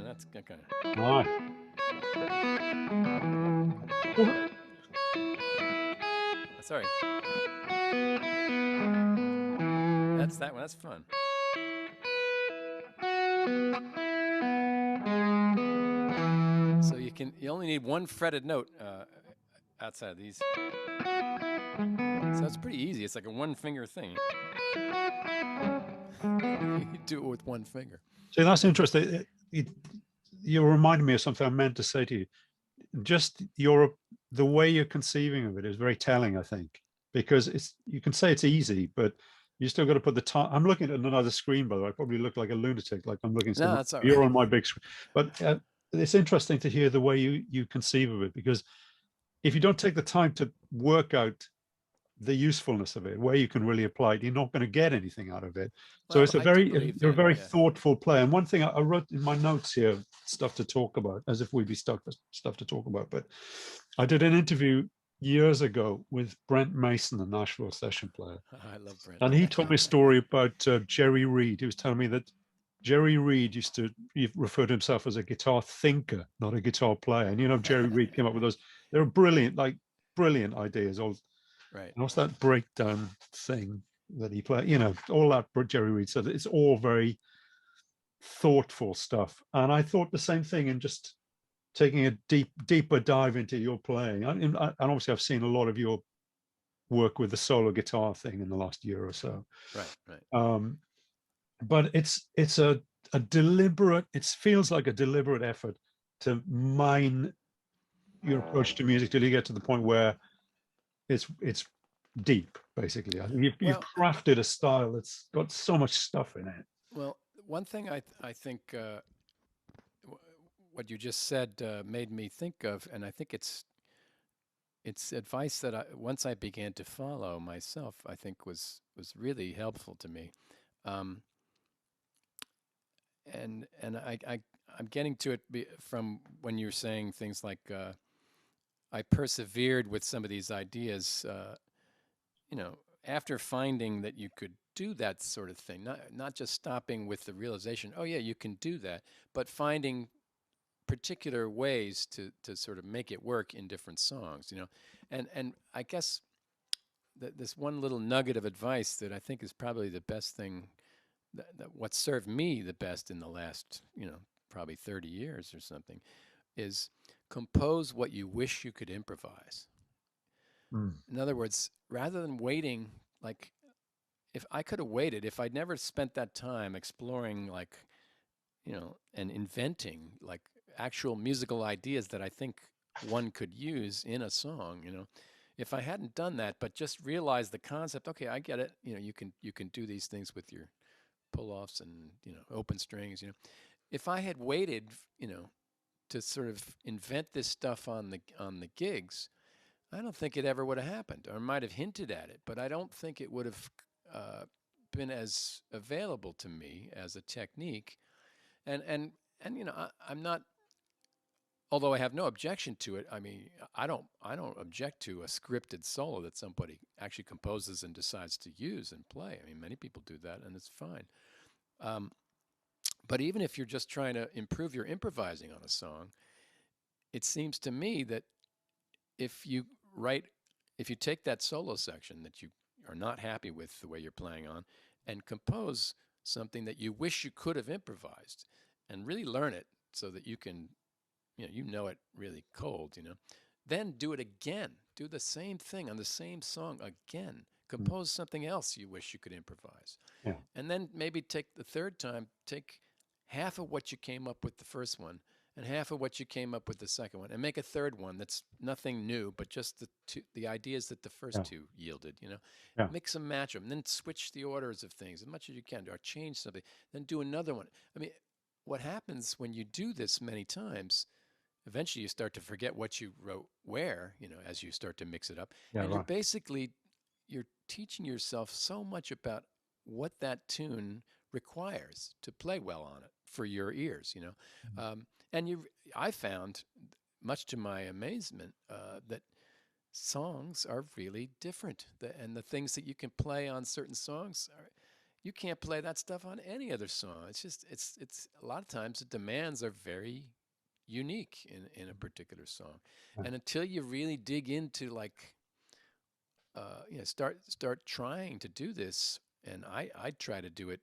That's kind of nice. Sorry. That's that one. That's fun. So you only need one fretted note outside of these. So it's pretty easy. It's like a one-finger thing. You do it with one finger. See, that's interesting. You reminded me of something I meant to say to you. Just the way you're conceiving of it is very telling, I think, because you can say it's easy, but you still got to put the time. I'm looking at another screen, by the way. I probably look like a lunatic, like I'm looking. No, that's all right. You're on my big screen, but it's interesting to hear the way you conceive of it, because if you don't take the time to work out the usefulness of it, where you can really apply it, you're not going to get anything out of it. So it's you're a very thoughtful play. And one thing I wrote in my notes here, stuff to talk about, as if we'd be stuck for stuff to talk about. But I did an interview years ago with Brent Mason, a Nashville session player. I love Brent. And he told me a story about Jerry Reed. He was telling me that Jerry Reed used to refer to himself as a guitar thinker, not a guitar player. And Jerry Reed came up with those. They were brilliant, like brilliant ideas. Right. What's that breakdown thing that he played? All that Jerry Reed said. It's all very thoughtful stuff. And I thought the same thing, and just taking a deeper dive into your playing. And obviously, I've seen a lot of your work with the solo guitar thing in the last year or so. Right. But it's a deliberate. It feels like a deliberate effort to mine your approach to music till you get to the point where it's deep. Basically, you've crafted a style that's got so much stuff in it. Well, one thing I think what you just said made me think of, and I think it's advice that once I began to follow myself, I think was really helpful to me. And I'm getting to it from when you're saying things like I persevered with some of these ideas. After finding that you could do that sort of thing, not just stopping with the realization, oh yeah, you can do that, but finding particular ways to sort of make it work in different songs, and I guess this one little nugget of advice that I think is probably the best thing that what served me the best in the last probably 30 years or something is compose what you wish you could improvise. In other words, rather than waiting, like if I could have waited, if I'd never spent that time exploring and inventing like actual musical ideas that I think one could use in a song, if I hadn't done that, but just realized the concept, okay, I get it. You can do these things with your pull-offs and open strings. If I had waited, to sort of invent this stuff on the gigs, I don't think it ever would have happened, or might have hinted at it, but I don't think it would have been as available to me as a technique. And I'm not, although I have no objection to it. I mean, I don't object to a scripted solo that somebody actually composes and decides to use and play. I mean, many people do that, and it's fine. But even if you're just trying to improve your improvising on a song, it seems to me that if you take that solo section that you are not happy with the way you're playing on and compose something that you wish you could have improvised and really learn it so that you can, it really cold, then do it again. Do the same thing on the same song again. Compose something else you wish you could improvise. Yeah. And then maybe take the third time, take half of what you came up with the first one and half of what you came up with the second one, and make a third one that's nothing new, but just the ideas that the first two yielded, Mix and match them, then switch the orders of things as much as you can, or change something, then do another one. I mean, what happens when you do this many times, eventually you start to forget what you wrote where, as you start to mix it up. Yeah, and right. you're teaching yourself so much about what that tune requires to play well on it for your ears, I found, much to my amazement, that songs are really different. And the things that you can play on certain songs, you can't play that stuff on any other song. It's just, it's a lot of times the demands are very unique in a particular song. And until you really dig into start trying to do this, and I try to do it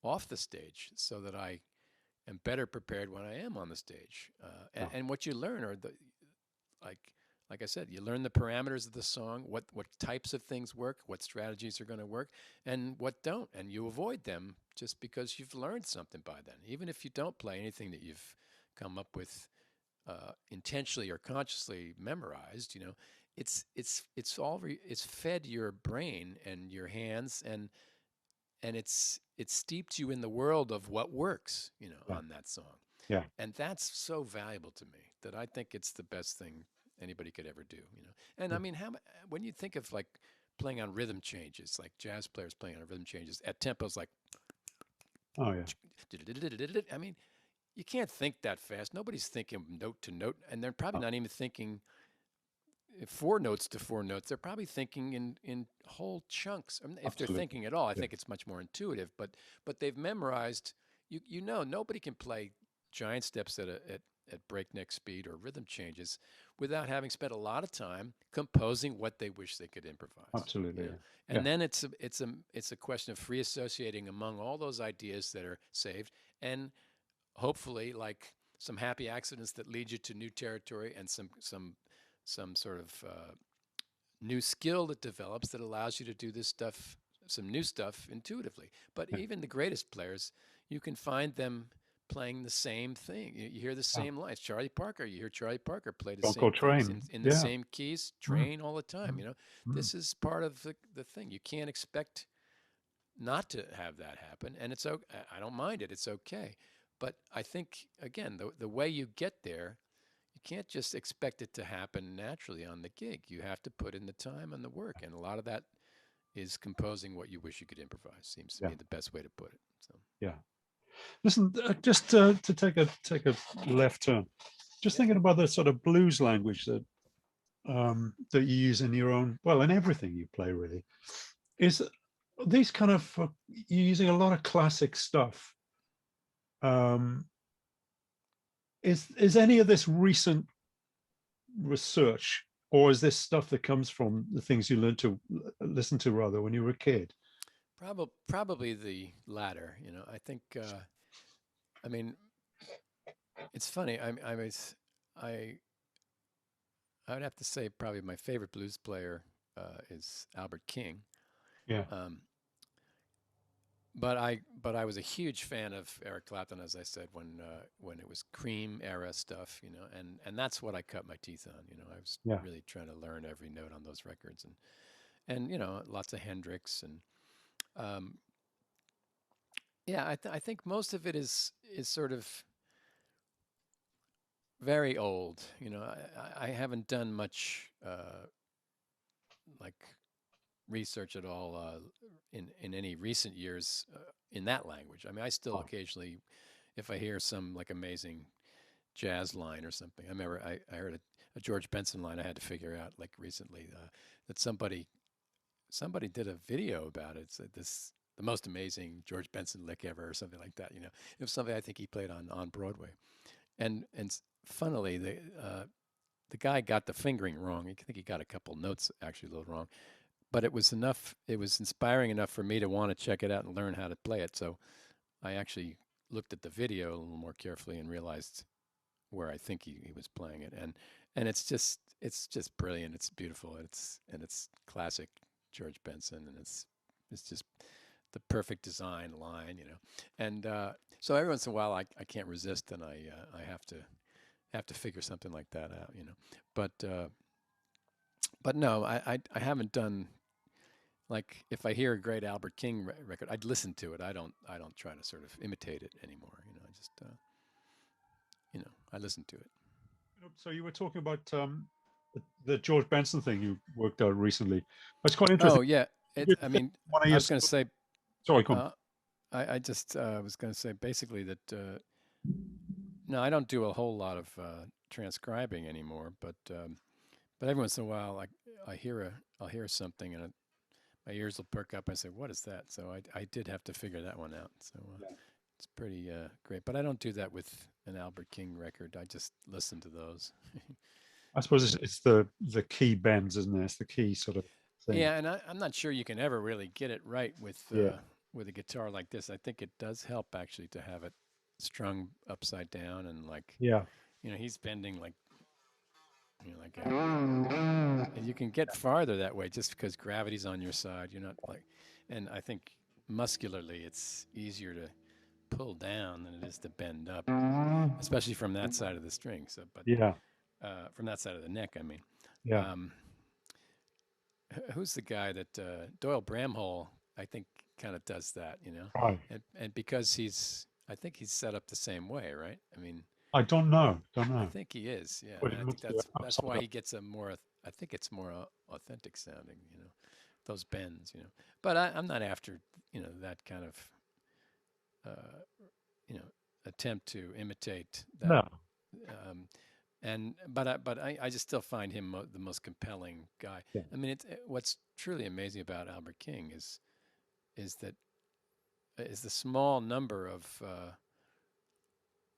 off the stage so that I am better prepared when I am on the stage. And what you learn are like I said, you learn the parameters of the song, what types of things work, what strategies are going to work, and what don't, and you avoid them just because you've learned something by then. Even if you don't play anything that you've come up with intentionally or consciously memorized, it's fed your brain and your hands, and it's steeped you in the world of what works, on that song. Yeah. And that's so valuable to me that I think it's the best thing anybody could ever do, And I mean, when you think of like playing on rhythm changes, like jazz players playing on rhythm changes at tempos like, oh yeah, I mean, you can't think that fast. Nobody's thinking note to note, and they're probably not even thinking 4 notes to 4 notes. They're probably thinking in whole chunks. I mean, if they're thinking at all, I think it's much more intuitive. But they've memorized you know nobody can play giant steps at breakneck speed or rhythm changes without having spent a lot of time composing what they wish they could improvise. Absolutely. You know? Yeah. And then it's a question of free associating among all those ideas that are saved, and hopefully like some happy accidents that lead you to new territory and some sort of new skill that develops that allows you to do this stuff, some new stuff intuitively. But Yeah. even the greatest players, you can find them playing the same thing. You hear the same lines. Charlie Parker, you hear Charlie Parker play the Don't same go things train. in the same keys, Mm. train all the time. You know, Mm. this is part of the thing. You can't expect not to have that happen, and it's okay. I don't mind it. It's okay. But I think again, the way you get there, you can't just expect it to happen naturally on the gig. You have to put in the time and the work, and a lot of that is composing what you wish you could improvise. Seems to Yeah. me the best way to put it. So Yeah. Listen, just to take a left turn, just thinking about the sort of blues language that that you use in your own, well, in everything you play, really, is these kind of you're using a lot of classic stuff. Is any of this recent research, or is this stuff that comes from the things you learned to listen to rather when you were a kid? probably the latter. You know, I think. I mean, it's funny. I I would have to say probably my favorite blues player is Albert King. Yeah. Um, but I was a huge fan of Eric Clapton, as I said, when it was Cream era stuff, you know, and that's what I cut my teeth on. You know, I was Yeah. really trying to learn every note on those records, and you know, lots of Hendrix and um, yeah, I think most of it is sort of very old. You know, I haven't done much like research at all in any recent years in that language. I mean, I still occasionally, if I hear some like amazing jazz line or something. I remember I heard a George Benson line I had to figure out like recently that somebody did a video about it. It's the most amazing George Benson lick ever or something like that. You know, it was something I think he played on Broadway, and funnily the guy got the fingering wrong. I think he got a couple notes actually a little wrong, but it was enough. It was inspiring enough for me to want to check it out and learn how to play it. So I actually looked at the video a little more carefully and realized where I think he was playing it, and it's just brilliant. It's beautiful. It's classic George Benson, and it's just the perfect design line, you know. And so every once in a while, I can't resist, and I have to figure something like that out, you know. But no, I haven't done like if I hear a great Albert King record, I'd listen to it. I don't try to sort of imitate it anymore. You know, I just you know, I listen to it. So you were talking about the George Benson thing you worked out recently. It's quite Oh interesting. yeah, I mean, One of I your was going to say, sorry, come on. I just was going to say basically that no, I don't do a whole lot of transcribing anymore, but every once in a while, I'll hear something and my ears will perk up. I say, "What is that?" So I did have to figure that one out. So it's pretty great. But I don't do that with an Albert King record. I just listen to those. I suppose it's the key bends, isn't it? It's the key sort of thing. Yeah, and I'm not sure you can ever really get it right with a guitar like this. I think it does help actually to have it strung upside down and like Yeah. you know he's bending like you know like and you can get farther that way just because gravity's on your side. You're not like, and I think muscularly it's easier to pull down than it is to bend up, especially from that side of the string. So, but Yeah. from that side of the neck, I mean. Yeah. Um, who's the guy that Doyle Bramhall? I think kind of does that, you know, Right. and because I think he's set up the same way, right? I mean, I don't know. Don't I know. think he is, yeah, But and it I think looks to have that's some why of he gets a more. I think it's more authentic sounding, you know, those bends, you know. But I'm not after, you know, that kind of, you know, attempt to imitate that. no. I just still find him the most compelling guy. Yeah. I mean, what's truly amazing about Albert King is that is the small number of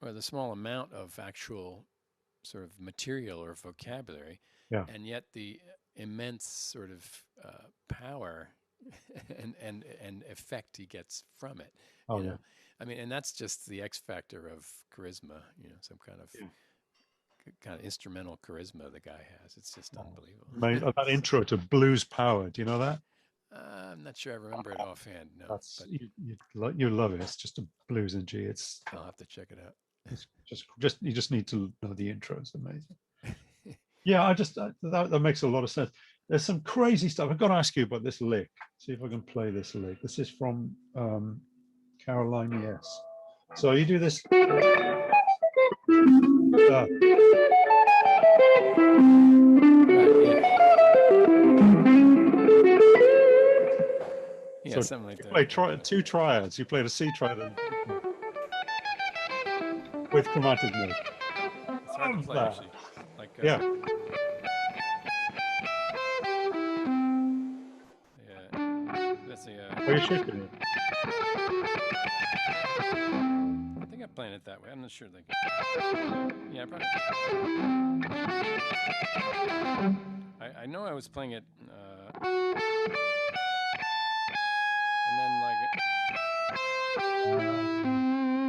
or the small amount of actual sort of material or vocabulary, Yeah. and yet the immense sort of power and effect he gets from it. Oh, You yeah. know, I mean, and that's just the X factor of charisma. You know, some kind of instrumental charisma the guy has. It's just unbelievable. That intro to Blues Power, do you know that? I'm not sure I remember it offhand. No, That's but you love it. It's just a blues in G. It's I'll have to check it out. just you just need to know the intro. It's amazing. Yeah, that makes a lot of sense. There's some crazy stuff. I've got to ask you about this lick. See if I can play this lick. This is from Caroline Yes. So you do this. Yeah, so something like that. Play two triads. You played a C triad with chromatic note. It's hard to play, actually. Like, yeah. That's the. Are you shifting it? I think I'm playing it that way. I'm not sure. Like, yeah, probably. I know I was playing it, and then like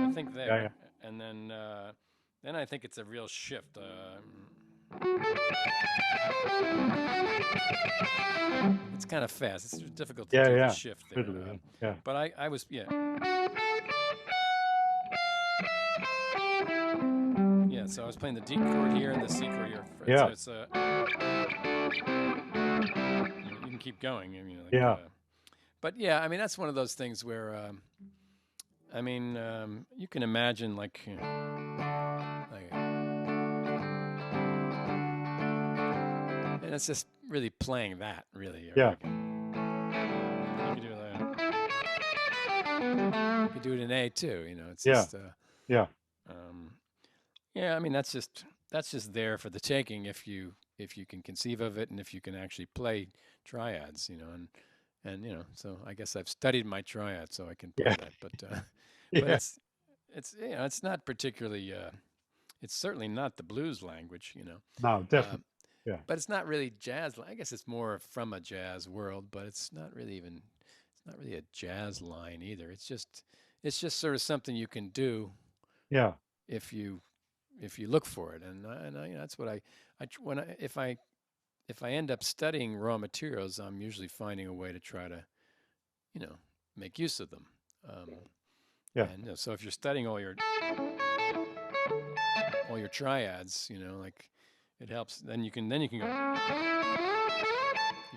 I think there, and then I think it's a real shift. It's kind of fast. It's difficult to do the shift there. Yeah. But I was so I was playing the D chord here and the C chord here. Yeah. So you can keep going. I mean, but yeah, I mean that's one of those things where I mean you can imagine like and it's just really playing that really. Yeah. You can do that. You can do it in A too. You know, it's just yeah, I mean that's just there for the taking if you can conceive of it and if you can actually play triads, you know, and you know, so I guess I've studied my triad so I can play that, but it's you know, it's not particularly it's certainly not the blues language, you know. No, definitely. But it's not really jazz. I guess it's more from a jazz world, but it's not really a jazz line either. It's just sort of something you can do. Yeah. If you look for it, and you know, that's what if I end up studying raw materials, I'm usually finding a way to try to, you know, make use of them. And you know, so if you're studying all your triads, you know, like it helps. Then you can go. You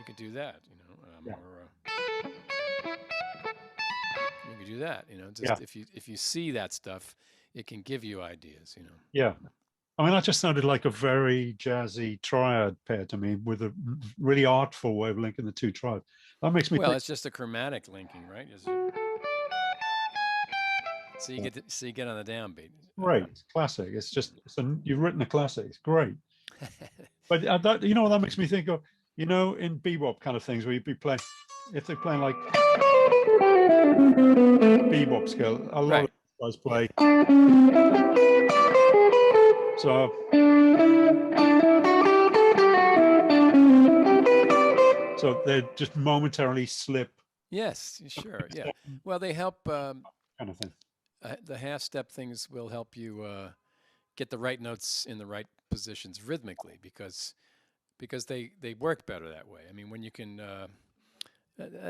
can do that, you know, or you can do that, you know. Just if you see that stuff, it can give you ideas, you know. Yeah. I mean, that just sounded like a very jazzy triad pair to me, with a really artful way of linking the two triads. That makes me. Well, it's just a chromatic linking, right? So you get on the downbeat. Great, classic. It's just you've written a classic. It's great. But that, you know what that makes me think of? You know, in bebop kind of things where you'd be playing, if they're playing like bebop scale, a lot of guys play. So they just momentarily slip. Yes, sure. Yeah. Well, they help. Kind of thing. The half-step things will help you get the right notes in the right positions rhythmically because they work better that way. I mean, when you can,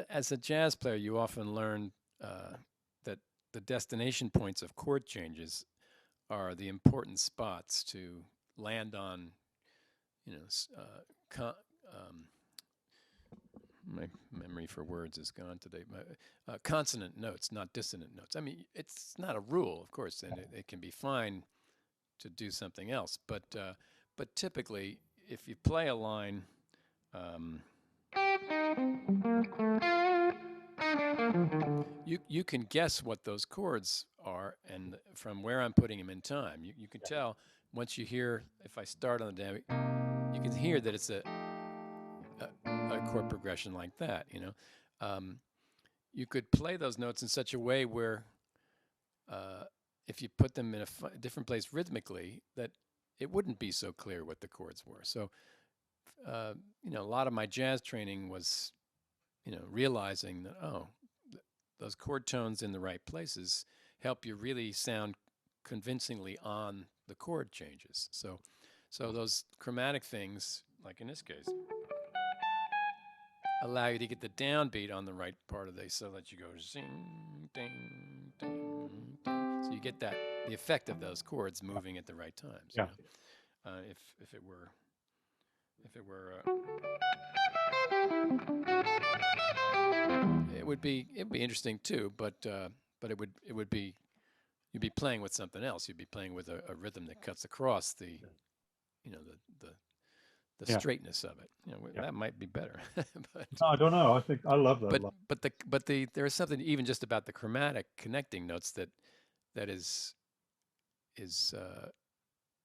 as a jazz player, you often learn that the destination points of chord changes are the important spots to land on, you know, my memory for words is gone today. Consonant notes, not dissonant notes. I mean, it's not a rule, of course, and it can be fine to do something else. But typically, if you play a line, you can guess what those chords are, and from where I'm putting them in time, you can tell once you hear. If I start on the down, you can hear that it's a chord progression like that, you know. you could play those notes in such a way where if you put them in a different place rhythmically, that it wouldn't be so clear what the chords were. So, a lot of my jazz training was, realizing that, those chord tones in the right places help you really sound convincingly on the chord changes. So those chromatic things, like in this case, allow you to get the downbeat on the right part of so that you go zing, ding, ding, ding. So you get the effect of those chords moving at the right times. Yeah. If it were it'd be interesting too, but it would be, you'd be playing with something else. You'd be playing with a rhythm that cuts across the straightness of it. That might be better. But, no, I don't know. I think I love that. But there is something even just about the chromatic connecting notes that is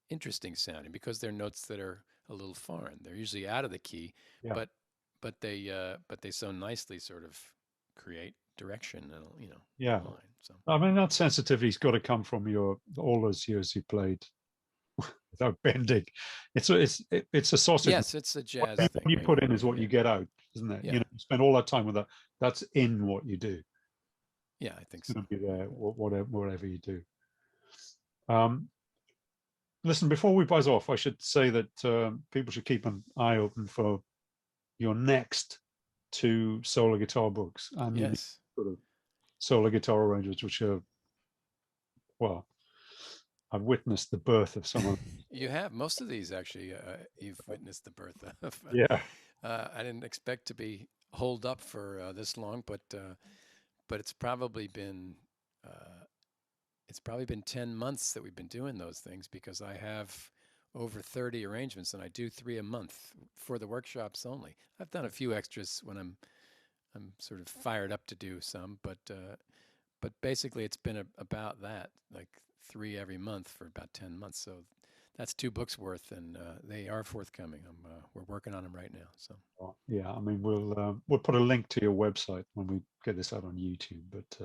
interesting sounding, because they're notes that are a little foreign. They're usually out of the key, but they so nicely sort of create direction and line. So I mean, that sensitivity's got to come from all those years you played without bending. It's a sausage. Yes, it's a jazz thing. What you put in is what you get out, isn't it? Yeah. You spend all that time with that. That's in what you do. Yeah, I think it's so. Going to be there, whatever you do. Listen, before we buzz off, I should say that people should keep an eye open for your next 2 solo guitar books and yes, sort of solo guitar arrangements, which are, well, I've witnessed the birth of some of them. You have most of these actually. You've witnessed the birth of. Yeah. I didn't expect to be holed up for this long, but it's probably been 10 months that we've been doing those things, because I have over 30 arrangements, and I do 3 a month for the workshops only. I've done a few extras when I'm sort of fired up to do some, but basically it's been about that, like 3 every month for about 10 months. So that's 2 books worth, and they are forthcoming. We're working on them right now. So yeah, I mean, we'll put a link to your website when we get this out on YouTube. But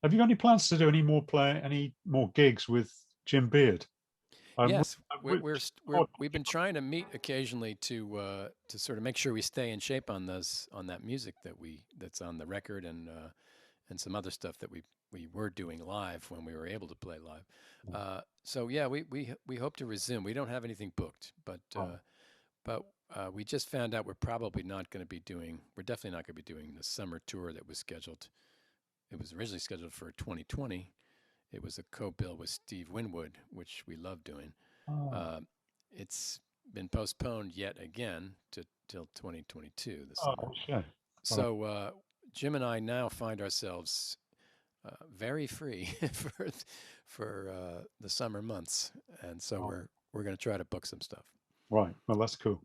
have you got any plans to do any more gigs with Jim Beard? Yes, we've been trying to meet occasionally to sort of make sure we stay in shape on that music that's on the record, and some other stuff that we were doing live when we were able to play live. So yeah, we hope to resume. We don't have anything booked, but we just found out we're definitely not going to be doing the summer tour that was scheduled. It was originally scheduled for 2020. It was a co-bill with Steve Winwood, which we love doing. It's been postponed yet again till 2022. This summer. Sure. So Jim and I now find ourselves very free for the summer months, and so we're going to try to book some stuff. Right. Well, that's cool.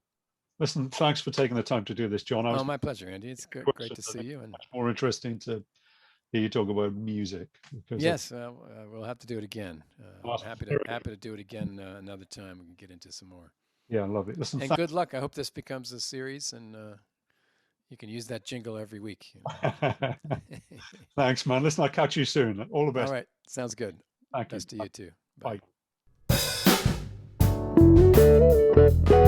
Listen, thanks for taking the time to do this, John. My pleasure, Andy. It's great to see you. And much more interesting to hear you talk about music. Yes, we'll have to do it again. Happy to do it again another time. We can get into some more. Yeah, love it. Listen, and good luck. I hope this becomes a series, and you can use that jingle every week. Thanks, man. Listen, I'll catch you soon. All the best. All right, sounds good. Thank you. Best to you too. Bye. Bye.